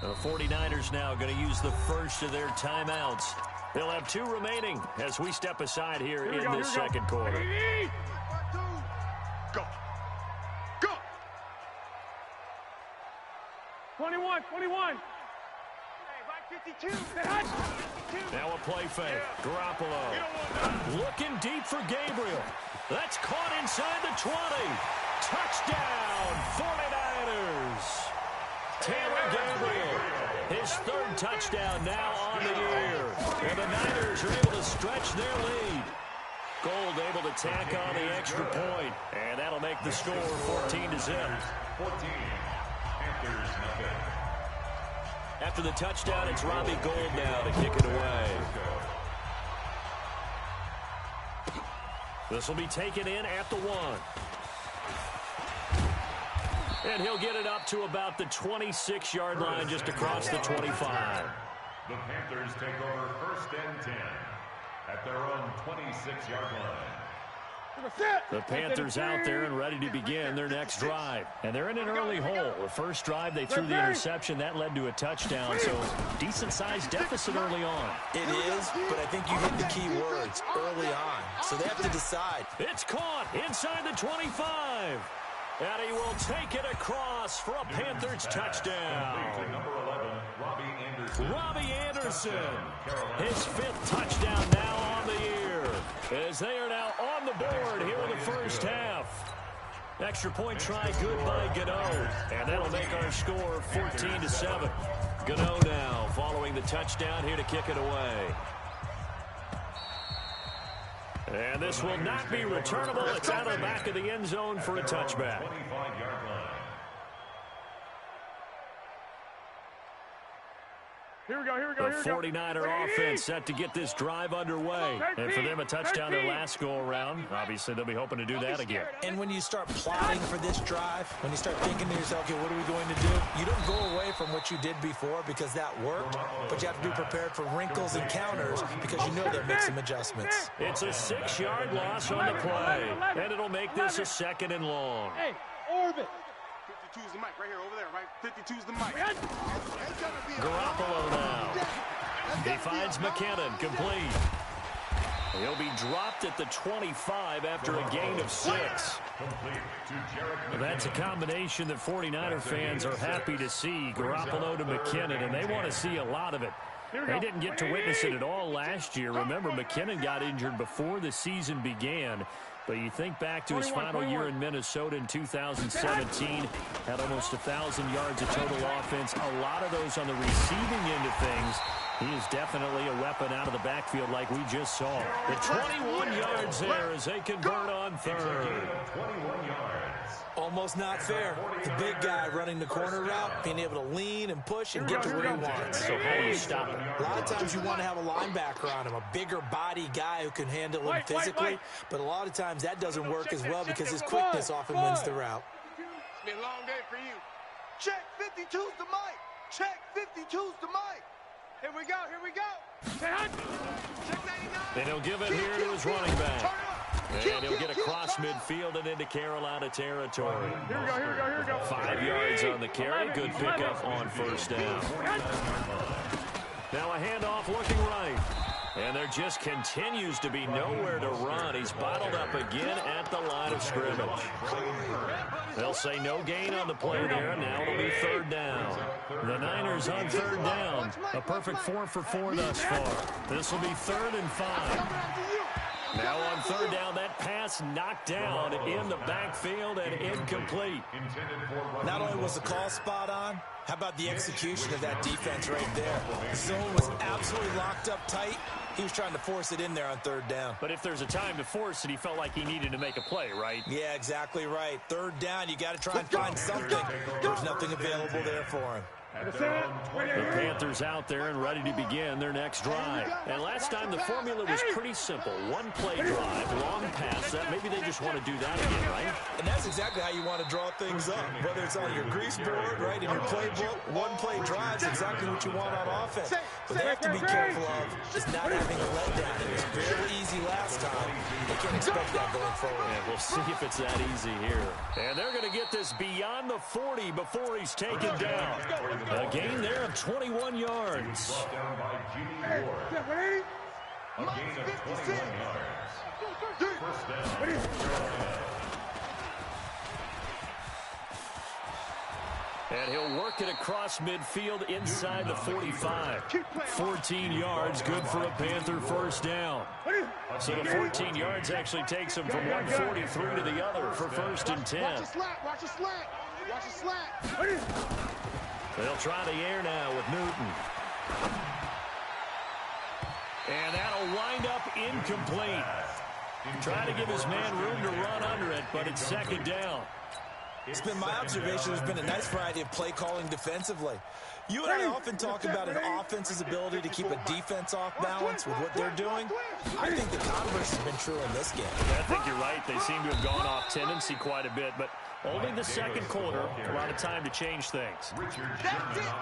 The 49ers now going to use the first of their timeouts. They'll have 2 remaining as we step aside here in this second quarter. Go. 21. Hey, 52. Now a play fake. Garoppolo looking deep for Gabriel. That's caught inside the 20. Touchdown, 49ers. Taylor Gabriel, his 3rd touchdown now on the year. And the Niners are able to stretch their lead. Gold able to tack on the extra point. And that'll make the score 14-0. 14, Panthers nothing. After the touchdown, it's Robbie Gould now to kick it away. This will be taken in at the 1. And he'll get it up to about the 26-yard line just across the 25. The Panthers take over 1st and 10 at their own 26-yard line. The Panthers out there and ready to begin their next drive. And they're in an early hole. The first drive, they threw the interception. That led to a touchdown, so decent-sized deficit early on. It is, but I think you hit the key words, early on. So they have to decide. It's caught inside the 25. And he will take it across for a Panthers touchdown. Number 11, Robbie Anderson. Robbie Anderson, his 5th touchdown now on the year, as they are now on the board here in the first half. Extra point try good by Gano, and that'll make our score 14-7. Gano now following the touchdown here to kick it away. And this will not be returnable. It's out of the back of the end zone for a touchback. 25-yard line. Here we go. The 49er offense set to get this drive underway. And for them, a touchdown their last go-around. Obviously, they'll be hoping to do that again. And when you start plotting for this drive, when you start thinking to yourself, okay, what are we going to do? You don't go away from what you did before because that worked, but you have to be prepared for wrinkles and counters because you know they'll make some adjustments. It's a 6-yard loss on the play, and it'll make this a 2nd and long. Hey, orbit. 52's the mic right here, over there, right? 52's the mic. Garoppolo now. He finds McKinnon, complete. He'll be dropped at the 25 after a gain of 6. That's a combination that 49er fans are happy to see. Garoppolo to McKinnon, and they want to see a lot of it. They didn't get to witness it at all last year. Remember, McKinnon got injured before the season began. But you think back to his final year in Minnesota in 2017, had almost 1,000 yards of total offense, a lot of those on the receiving end of things. He is definitely a weapon out of the backfield like we just saw. The 21 yards there as they convert on 3rd. 21 yards. Almost not fair. The big guy running the corner route, being able to lean and push and get to where he wants. So how do you stop it? A lot of times you want to have a linebacker on him, a bigger body guy who can handle him physically. But a lot of times that doesn't work as well because his quickness often wins the route. It's been a long day for you. Check 52's the mic. Check 52's the mic. Here we go. Check 99. And he'll give it here to his running back. And he'll get across midfield and into Carolina territory. Here we go. 5 yards on the carry. Good pickup on 1st down. Now a handoff looking right. And there just continues to be nowhere to run. He's bottled up again at the line of scrimmage. They'll say no gain on the play there, and now it'll be 3rd down. The Niners on 3rd down. A perfect 4 for 4 thus far. This will be 3rd and 5. Now on 3rd down, that pass knocked down in the backfield and incomplete. Not only was the call spot on, how about the execution of that defense right there? The zone was absolutely locked up tight. He was trying to force it in there on 3rd down. But if there's a time to force it, he felt like he needed to make a play, right? Yeah, exactly right. 3rd down, you got to try and find something. There's nothing available there for him. The Panthers out there and ready to begin their next drive. And last time the formula was pretty simple. One play drive, long pass. That maybe they just want to do that again, right? And that's exactly how you want to draw things up. Whether it's on your grease board, right, in your playbook, one play drive is exactly what you want on offense. But they have to be careful of just not having a letdown. It was very easy last time. They can't expect that going forward. And we'll see if it's that easy here. And they're going to get this beyond the 40 before he's taken down. A gain there of 21 yards. Down by Jimmy Ward. A gain of 21 yards. First down. And he'll work it across midfield inside the 45. 14 yards, good for a Panther first down. So the 14 yards actually takes him from 143 to the other for first and 10. Watch a slat. Watch a slat. Watch a slat. They'll try the air now with Newton. And that'll wind up incomplete. Trying to give his man room to run under it, but it's second down. It's been my observation there's been a nice variety of play calling defensively. You and I often talk about an offense's ability to keep a defense off balance with what they're doing. I think the converse has been true in this game. I think you're right. They seem to have gone off tendency quite a bit, but only the second quarter, a lot of time to change things.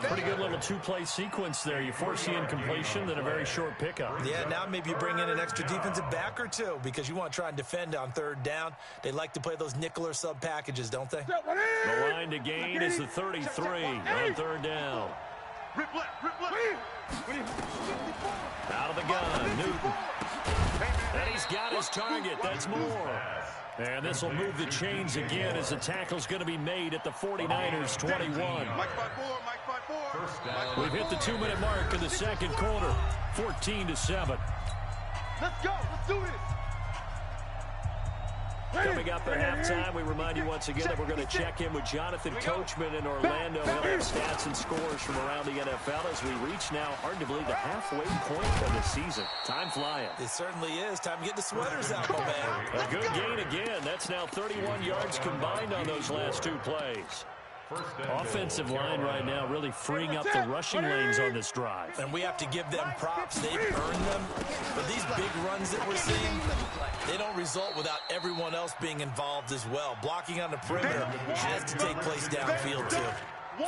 Pretty good little two-play sequence there. You force the incompletion, then a very short pickup. Yeah, now maybe you bring in an extra defensive back or two because you want to try and defend on third down. They like to play those nickel or sub packages, don't they? The line to gain is the 33 on third down. Out of the gun, Newton. And he's got his target. That's more. And this will move the chains again as the tackle's going to be made at the 49ers 21. We've hit the 2-minute mark in the second quarter, 14-7. Let's go. Let's do this. Coming up at halftime, we remind you once again that we're going to check in with Jonathan Coachman in Orlando. He'll have stats and scores from around the NFL as we reach now, hard to believe, the halfway point of the season. Time flying. It certainly is. Time to get the sweaters out, my man. A good gain again. That's now 31 yards combined on those last two plays. Offensive line right now really freeing up the rushing lanes on this drive. And we have to give them props. They've earned them. But these big runs that we're seeing, they don't result without everyone else being involved as well. Blocking on the perimeter has to take place downfield, too.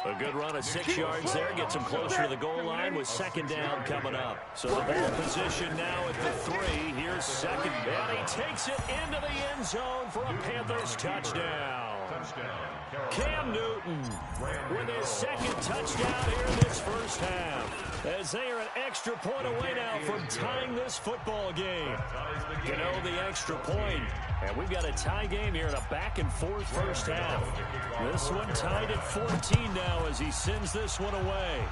A good run of 6 yards there. Gets him closer to the goal line with second down coming up. So the ball position now at the 3. Here's second. And he takes it into the end zone for a Panthers touchdown. Cam Newton with his second touchdown here in this first half. As they are an extra point away now from tying this football game. You know, the extra point. And we've got a tie game here in a back-and-forth first half. This one tied at 14 now as he sends this one away.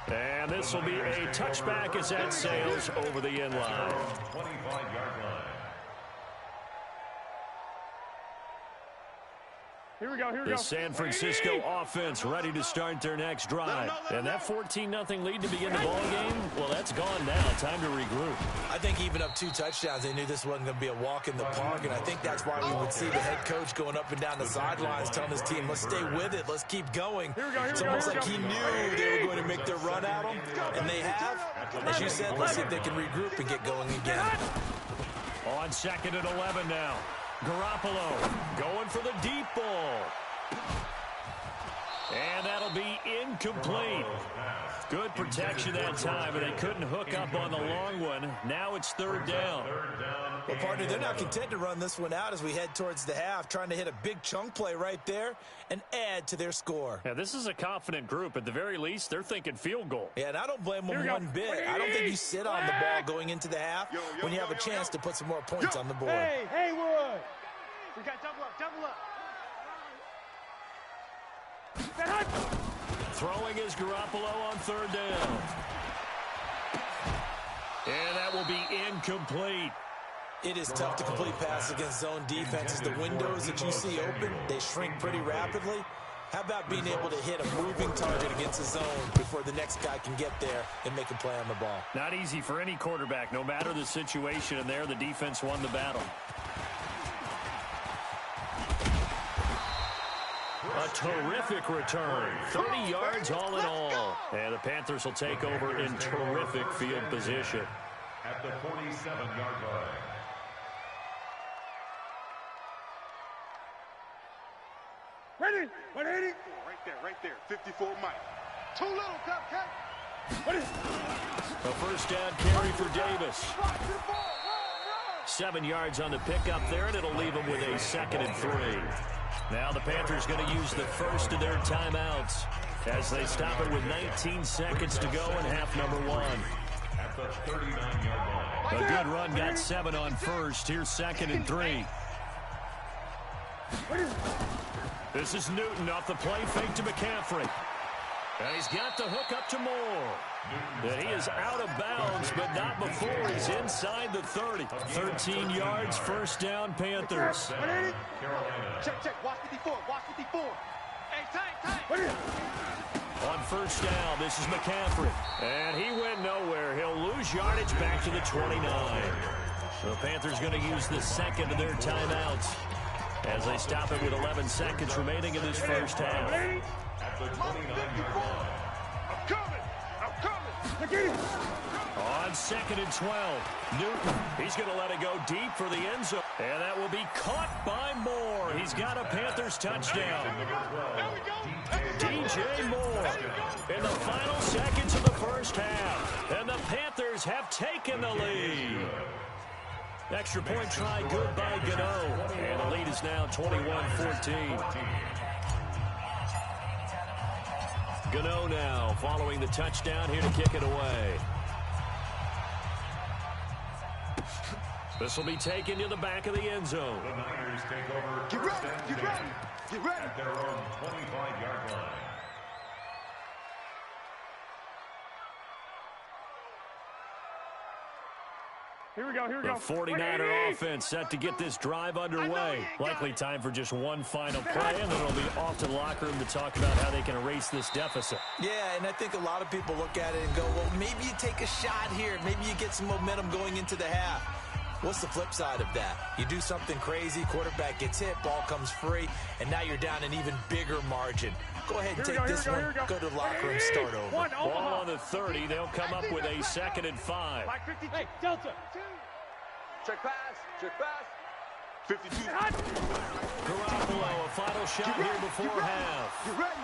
And this will be a touchback as that sails over the end line. 25-yard line. Here we go, here we The go. San Francisco offense ready to start their next drive. And that 14-0 lead to begin the ball game, well, that's gone now. Time to regroup. I think even up 2 touchdowns, they knew this wasn't going to be a walk in the park, and I think that's why we would see the head coach going up and down the sidelines telling his team, let's stay with it, let's keep going. It's almost like he knew they were going to make their run at him, and they have. As you said, let's see if they can regroup and get going again. On second and 11 now. Garoppolo going for the deep ball. And that'll be incomplete. Good protection that time, but they couldn't hook up on the long one. Now it's third down. Well, partner, they're not content to run this one out as we head towards the half, trying to hit a big chunk play right there and add to their score. Yeah, this is a confident group. At the very least, they're thinking field goal. Yeah, and I don't blame them one bit. I don't think you sit on the ball going into the half when you have a chance to put some more points on the board. Hey, Haywood. We got double up, double up. Throwing is Garoppolo on third down. And that will be incomplete. It is tough to complete passes against zone defenses. The windows that you see open, they shrink pretty rapidly. How about being able to hit a moving target against a zone before the next guy can get there and make a play on the ball? Not easy for any quarterback, no matter the situation, and there the defense won the battle. A terrific return. 30 yards all in all. And the Panthers will take over in terrific field position. At the 47-yard line. Ready? 180. Right there. 54 Mike. Too little, Cupcake. A first down carry for Davis. 7 yards on the pickup there, and it'll leave them with a 2nd and 3. Now the Panthers going to use the first of their timeouts as they stop it with 19 seconds to go in half number 1. At the 39-yard line. A good run, got 7 on first. Here's 2nd and 3. This is Newton off the play fake to McCaffrey. And he's got the hook up to Moore. And he is out of bounds, but not before he's inside the 30. 13 yards, first down, Panthers. Check. Watch 54. Hey, tight. On first down, this is McCaffrey. And he went nowhere. He'll lose yardage back to the 29. The Panthers going to use the 2nd of their timeouts as they stop it with 11 seconds remaining in this first half. At the 29-yard line. I'm coming. On 2nd and 12, Newton, he's going to let it go deep for the end zone. And that will be caught by Moore. He's got a Panthers touchdown. DJ Moore in the final seconds of the first half. And the Panthers have taken the lead. Extra point try good by Gano. And the lead is now 21-14. Gano now following the touchdown here to kick it away. This will be taken to the back of the end zone. The Niners take over. Get ready. At their own 25-yard line. Here we go. The 49er offense set to get this drive underway. Likely time for just one final play, and then it'll be off to the locker room to talk about how they can erase this deficit. Yeah, and I think a lot of people look at it and go, well, maybe you take a shot here. Maybe you get some momentum going into the half. What's the flip side of that? You do something crazy, quarterback gets hit, ball comes free, and now you're down an even bigger margin. Go ahead and take this one, go to the locker room, start over. Ball on the 30. They'll come up with a 2nd and 5. Hey, Delta. Check pass. 52. Garoppolo, a final shot here before half. Get ready.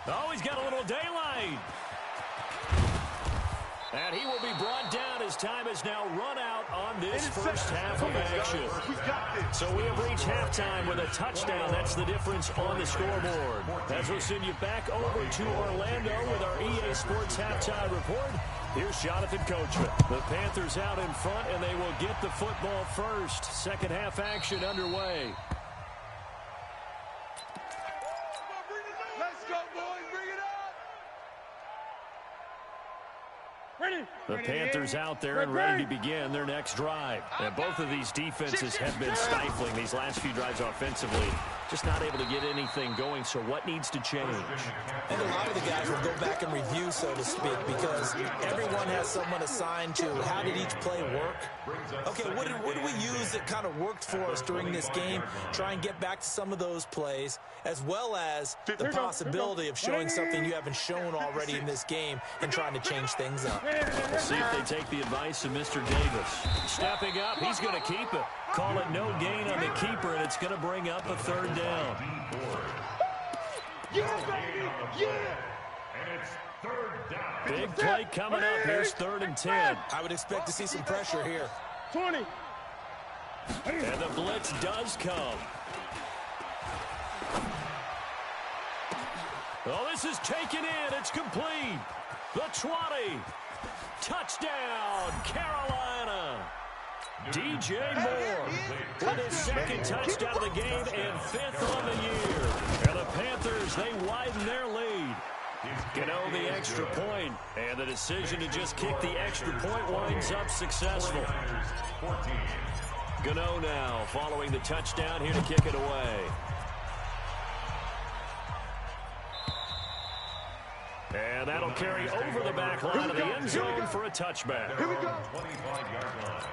Oh, he's got a little daylight. And he will be brought down as time has now run out on this first half of action. So we have reached halftime with a touchdown. That's the difference on the scoreboard. As we'll send you back over to Orlando with our EA Sports Halftime Report. Here's Jonathan Coachman. The Panthers out in front, and they will get the football first. Second half action underway. Let's go, boys. Bring it up. The Panthers out there and ready to begin their next drive. And both of these defenses have been stifling these last few drives offensively. Just not able to get anything going, so what needs to change? And a lot of the guys will go back and review, so to speak, because everyone has someone assigned to how did each play work. Okay, what did we use that kind of worked for us during this game? Try and get back to some of those plays, as well as the possibility of showing something you haven't shown already in this game and trying to change things up. We'll see if they take the advice of Mr. Davis. Stepping up, he's going to keep it. Call it no gain on the keeper, and it's going to bring up a third down. Yeah, baby. Yeah. And it's third down. Big play coming up. Here's 3rd and 10. I would expect to see some pressure here. 20. And the blitz does come. Oh, this is taken in. It's complete. The 20. Touchdown, Carolina. DJ Moore with his 2nd touchdown of the game and 5th on the year. And the Panthers, they widen their lead. Gano the extra point, and the decision to just kick the extra point winds up successful. Gano now following the touchdown here to kick it away. And that'll carry over the back line of the end zone for a touchback. Here we go. 25-yard line.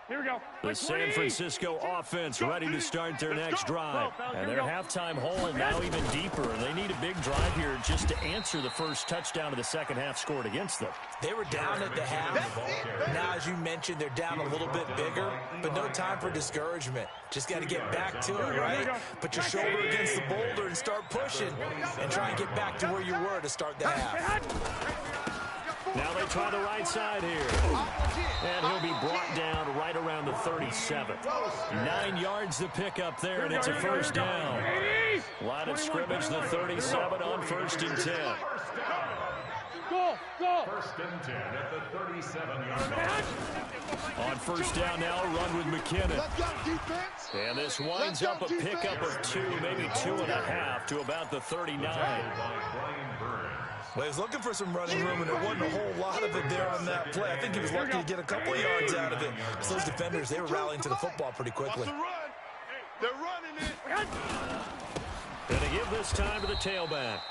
Here we go. The San Francisco offense ready to start their next drive. And their halftime hole now even deeper. They need a big drive here just to answer the first touchdown of the second half scored against them. They were down at the half. Now, as you mentioned, they're down a little bit bigger, but no time for discouragement. Just got to get back to it, right? Put your shoulder against the boulder and start pushing and try and get back to where you were to start the half. Now they try the right side here. And he'll be brought down right around the 37. 9 yards to pick up there, and it's a first down. Line of scrimmage, the 37 on 1st and 10. Go. First and 10 at the 37-yard line. On first down now, run with McKinnon. And this winds up a pickup of 2, maybe 2.5 to about the 39. Well, he was looking for some running room, and there wasn't a whole lot of it there on that play. I think he was lucky to get a couple of yards out of it. So those defenders, they were rallying to the football pretty quickly. They're running it. Going to give this time to the tailback.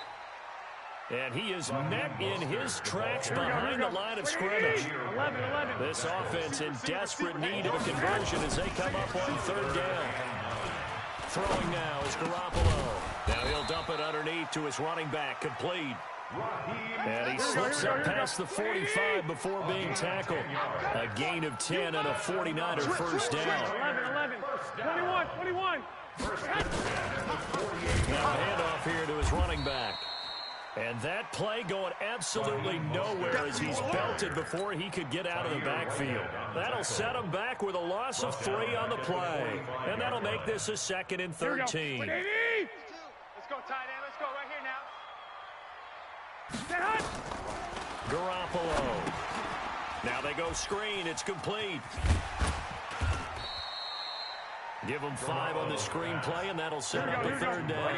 And he is met in his tracks behind the line of scrimmage. 11. This offense in desperate need of a conversion as they come up on 3rd down. Throwing now is Garoppolo. Now he'll dump it underneath to his running back, complete. And he slips up past the 45 before being tackled. A gain of 10 and a 49er first down. 11. 21. Now a handoff here to his running back. And that play going absolutely nowhere as he's belted before he could get out of the backfield. That'll set him back with a loss of 3 on the play. And that'll make this a 2nd and 13. Let's go, tight end. Let's go right here now. Garoppolo. Now they go screen. It's complete. Give them 5 on the screen play, and that'll set up a 3rd down.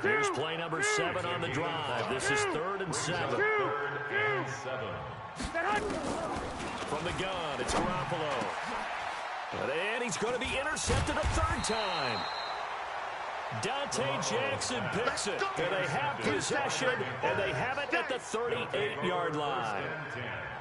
Here's play number 7 on the drive. This is 3rd and 7. From the gun, it's Garoppolo. And he's going to be intercepted a 3rd time. Dante Jackson picks it, and they have possession, and they have it at the 38-yard line.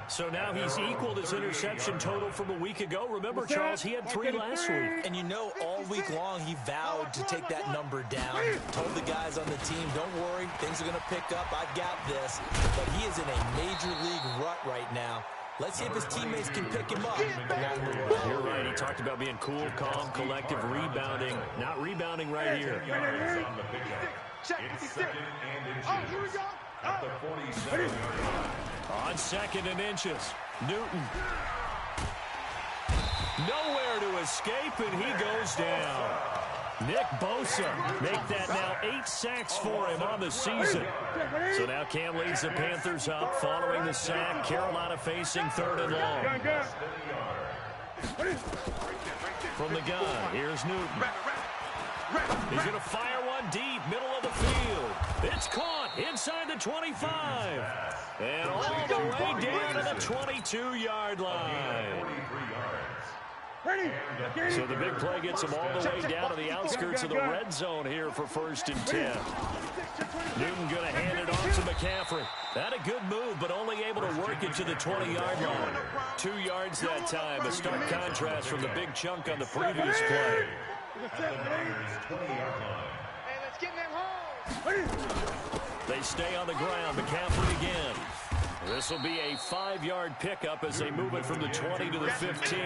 So now he's equaled his interception total from a week ago. Remember, Charles, he had 3 last week. And you know, all week long, he vowed to take that number down. Told the guys on the team, don't worry, things are going to pick up. I've got this. But he is in a major league rut right now. Let's see if his teammates can pick him up along the way. You're right. He talked about being cool, calm, collective, rebounding. Not rebounding right here. Check. Oh, here we go. At the 47-yard line. On 2nd and inches, Newton. Nowhere to escape, and he goes down. Nick Bosa make that now 8 sacks for him on the season. So now Cam leads the Panthers up following the sack. Carolina facing 3rd and long. From the gun, here's Newton. He's going to fire one deep, middle of the field. It's caught inside the 25. And all the way down to the 22-yard line. So the big play gets him all the way down to the outskirts of the red zone here for 1st and 10. Newton going to hand it off to McCaffrey. That a good move, but only able to work it to the 20-yard line. 2 yards that time, a stark contrast from the big chunk on the previous play. They stay on the ground. McCaffrey again. This will be a 5-yard pickup as they move it from the 20 to the 15.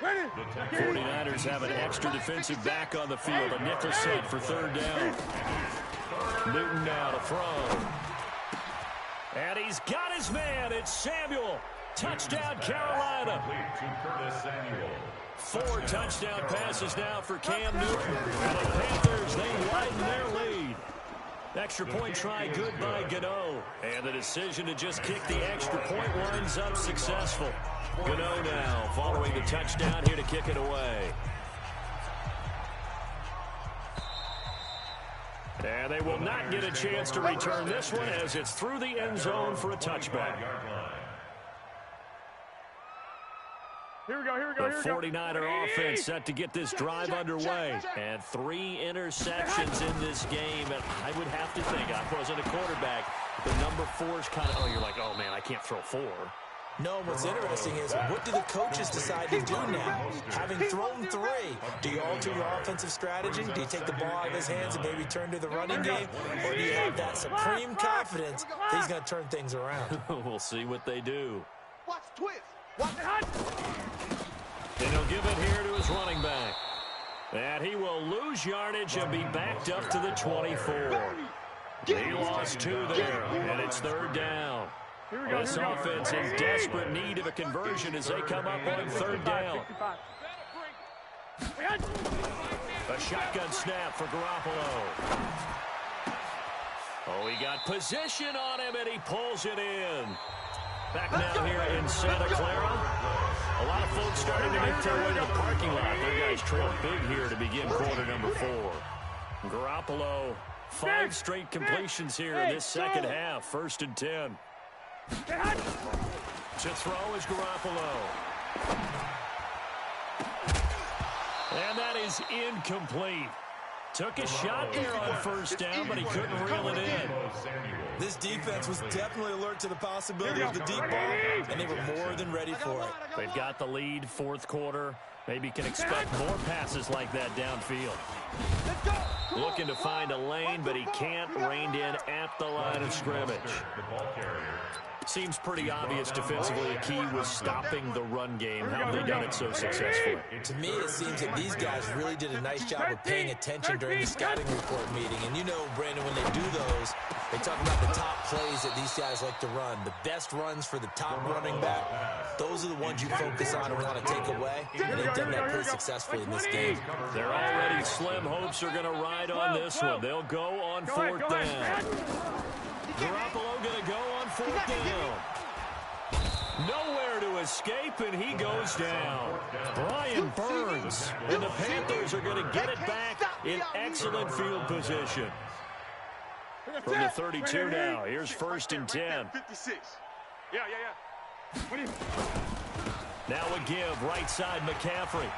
49ers have an extra defensive back on the field. A nickel set for 3rd down. Newton now to throw. And he's got his man. It's Samuel. Touchdown, Carolina. 4 touchdown passes now for Cam Newton. And the Panthers, they widen their lead. Extra point try good by Gano. And the decision to just kick the extra point winds up successful. Gano now following the touchdown here to kick it away. And they will not get a chance to return this one as it's through the end zone for a touchback. Here we go. The 49er offense set to get this drive underway. And 3 interceptions in this game. And I would have to think, I wasn't a quarterback, the number 4 is kind of, you're like, oh, man, I can't throw 4. No, what's interesting is, what do the coaches decide to do now? Having thrown 3, do you alter your offensive strategy? Do you take the ball out of his hands and maybe turn to the running game? Or do you have that supreme confidence that he's going to turn things around? We'll see what they do. Watch twist. Watch it. And he'll give it here to his running back. And he will lose yardage and be backed up to the 24. He lost 2 there, and it's 3rd down. This offense in desperate need of a conversion as they come up on 3rd down. A shotgun snap for Garoppolo. Oh, he got position on him, and he pulls it in. Back now here in Santa Clara. A lot of folks starting to make their way to the parking lot. Their guys trail big here to begin quarter number 4. Garoppolo, 5 straight completions here in this second half. 1st and 10. To throw is Garoppolo. And that is incomplete. Took a shot there on 1st down, but he couldn't reel it in. This defense was definitely alert to the possibility of the deep ball, and they were more than ready for it. They've got the lead, 4th quarter. Maybe can expect more passes like that downfield. Looking to find a lane, but he can't. Reined in at the line of scrimmage. Seems pretty obvious defensively. A key was stopping the run game. How have they done it so successfully? To me, it seems that these guys really did a nice job of paying attention during the scouting report meeting. And you know, Brandon, when they do those, they talk about the top plays that these guys like to run. The best runs for the top running back. Those are the ones you focus on and want to take away. And they've done that pretty successfully in this game. Their already slim hopes are going to ride on this one. They'll go on 4th down. Garoppolo going to go on 4th down. Nowhere to escape, and he goes down. Brian Burns. And the Panthers are going to get it back in excellent field position. From the 32 now. Here's 1st and 10. 56. Yeah. Now a give, right side McCaffrey.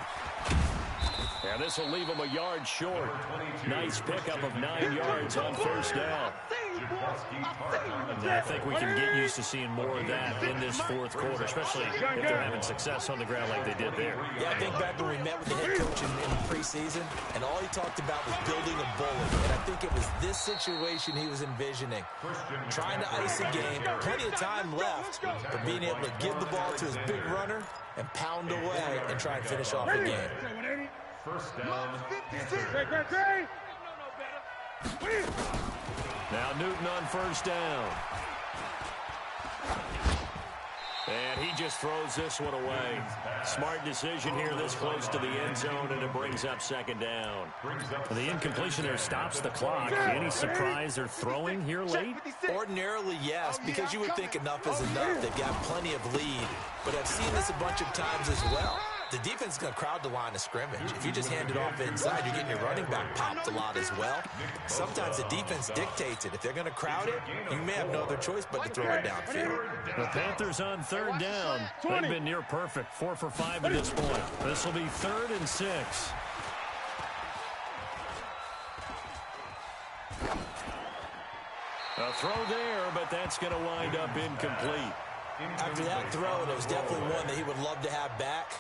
And this will leave him a yard short. Nice pickup of 9 yards on 1st down. I think we can get used to seeing more of that in this 4th quarter, especially if they're having success on the ground like they did there. Yeah, I think back when we met with the head coach in preseason, and all he talked about was building a bully. And I think it was this situation he was envisioning. Trying to ice a game, plenty of time left, but being able to give the ball to his big runner and pound away and try and finish off the game. 1st down. Now Newton on 1st down. And he just throws this one away. Smart decision here this close to the end zone, and it brings up 2nd down. The incompletion there stops the clock. Any surprise they're throwing here late? Ordinarily, yes, because you would think enough is enough. They've got plenty of lead, but I've seen this a bunch of times as well. The defense is going to crowd the line of scrimmage. If you just hand it off inside, you're getting your running back popped a lot as well. Sometimes the defense dictates it. If they're going to crowd it, you may have no other choice but to throw it downfield. The Panthers on 3rd down. They've been near perfect. 4 for 5 at this point. This will be 3rd and 6. A throw there, but that's going to wind up incomplete. After that throw, it was definitely one that he would love to have back.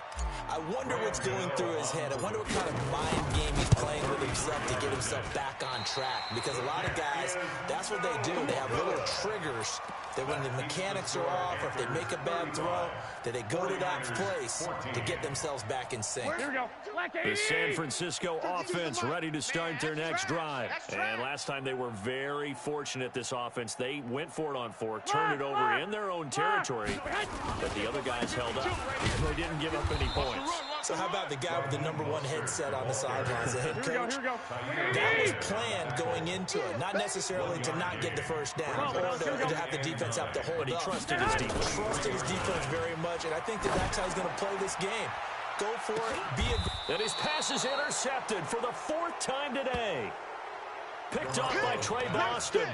I wonder what's going through his head. I wonder what kind of mind game he's playing with himself to get himself back on track. Because a lot of guys, that's what they do. They have little triggers that when the mechanics are off or if they make a bad throw, that they go to that place to get themselves back in sync. The San Francisco offense ready to start their next drive. And last time they were very fortunate, this offense. They went for it on 4, turned it over in their own territory, but the other guys held up. They didn't give up any points. So how about the guy with the #1 headset on the sidelines, the head coach? That was planned going into it, not necessarily to not get the 1st down or to have the defense have to hold up. But he trusted his defense. Trusted his defense very much, and I think that's how he's going to play this game. Go for it, be a... And his pass is intercepted for the 4th time today. Picked off by Trey Boston.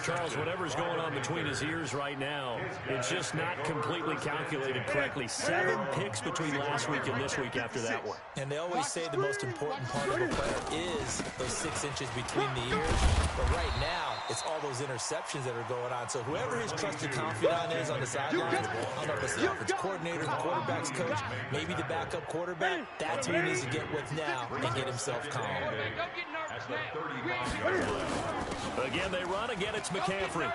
Charles, whatever's going on between his ears right now, it's just not completely calculated correctly. 7 picks between last week and this week after that one. And they always say the most important part of a player is those 6 inches between the ears. But right now, it's all those interceptions that are going on. So whoever his trusted confidant is on the sidelines, I don't know if it's the offense coordinator, the quarterback's coach, maybe the backup quarterback, that's who he needs to get with now and get himself calm. Again, they run. Again, it's McCaffrey.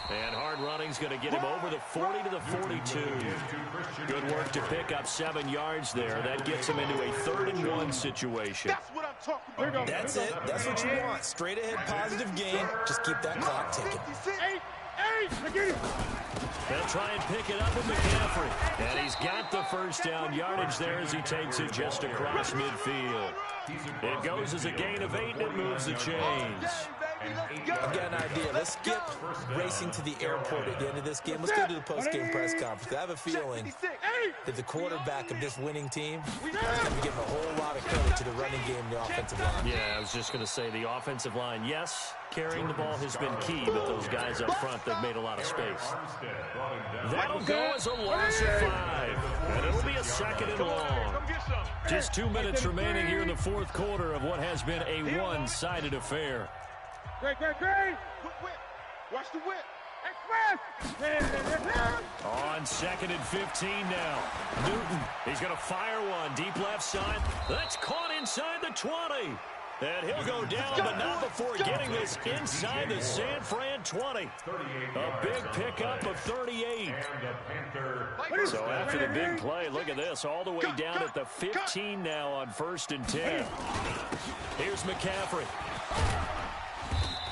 And hard running's going to get him over the 40 to the 42. Good work to pick up 7 yards there. That gets him into a 3rd-and-1 situation. That's what I'm talking about. That's it. That's what you want. Straight ahead, positive gain. Just keep that clock ticking. They'll try and pick it up with McCaffrey. And he's got the first down yardage there as he takes it just across midfield. It goes as a gain of 8, and it moves the chains. I've got an idea. Let's skip racing to the airport at the end of this game. Let's go to the post-game press conference. I have a feeling that the quarterback of this winning team is going to be giving a whole lot of credit to the running game and the offensive line. Yeah, I was just going to say the offensive line, yes, carrying the ball has been key, but those guys up front, they've made a lot of space. That'll go as a loss of 5, and it'll be a 2nd and long. Just 2 minutes remaining here in the 4th quarter of what has been a one-sided affair. Great. Watch the whip. On 2nd and 15 now. Newton, he's going to fire one. Deep left side. That's caught inside the 20. And he'll go down, but not before getting this inside the San Fran 20. A big pickup of 38. So after the big play, look at this, all the way down at the 15 now on 1st and 10. Here's McCaffrey.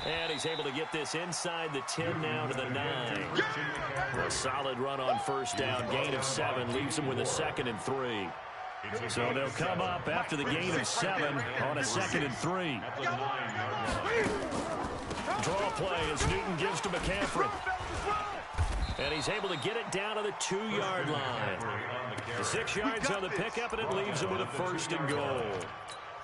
And he's able to get this inside the 10 now to the 9. A solid run on 1st down. Gain of 7 leaves him with a 2nd and 3. So they'll come up after the gain of 7 on a 2nd and 3. Draw play as Newton gives to McCaffrey. And he's able to get it down to the 2-yard line. 6 yards on the pickup, and it leaves him with a 1st and goal.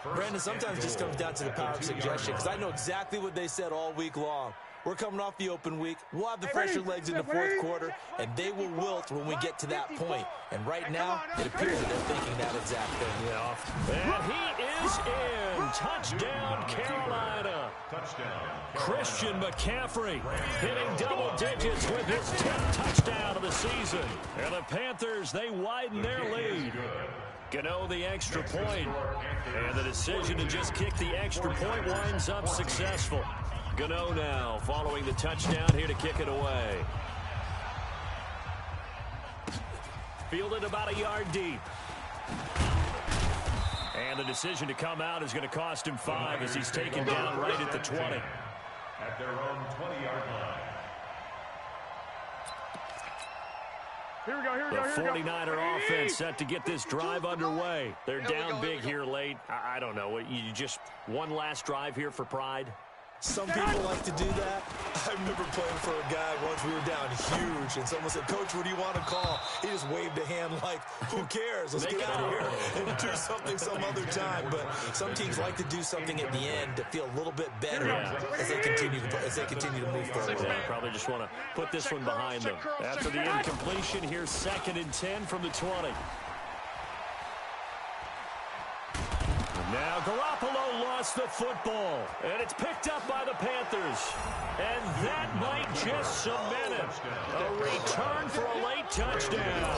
Brandon, sometimes it just comes down to the power of suggestion, because I know exactly what they said all week long. We're coming off the open week. We'll have the fresher legs in the 4th quarter, and they will wilt when we get to that point. And right now, it appears that they're thinking that exact thing. Yeah. And he is in. Touchdown, Carolina. Christian McCaffrey hitting double digits with his 10th touchdown of the season. And the Panthers, they widen their lead. Gano the extra point, and the decision to just kick the extra point winds up successful. Gano now following the touchdown here to kick it away. Fielded about a yard deep. And the decision to come out is going to cost him 5 as he's taken down right at the 20. At their own 20-yard line. Here we go. The 49er offense set to get this drive underway. They're down big here late. I don't know. You just one last drive here for pride? Some people like to do that. I remember playing for a guy once. We were down huge, and someone said, "Coach, what do you want to call?" He just waved a hand like, "Who cares? Let's get out of here and do something some other time." But some teams like to do something at the end to feel a little bit better as they continue to move forward. Yeah, probably just want to put this one behind them. After the incompletion, here's 2nd and 10 from the 20. Now Garoppolo lost the football, and it's picked up by the Panthers. And that might just cement it. A return for a late touchdown.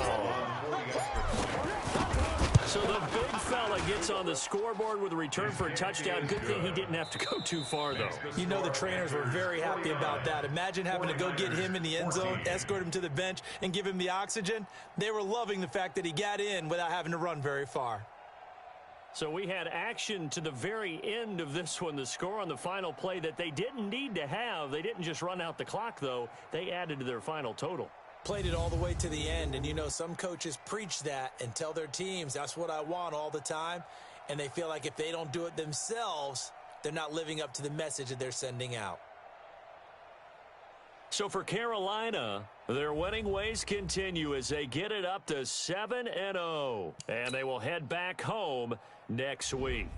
So the big fella gets on the scoreboard with a return for a touchdown. Good thing he didn't have to go too far, though. You know the trainers were very happy about that. Imagine having to go get him in the end zone, escort him to the bench, and give him the oxygen. They were loving the fact that he got in without having to run very far. So we had action to the very end of this one, the score on the final play that they didn't need to have. They didn't just run out the clock, though. They added to their final total. Played it all the way to the end, and you know some coaches preach that and tell their teams, that's what I want all the time, and they feel like if they don't do it themselves, they're not living up to the message that they're sending out. So for Carolina, their winning ways continue as they get it up to 7-0, and they will head back home next week.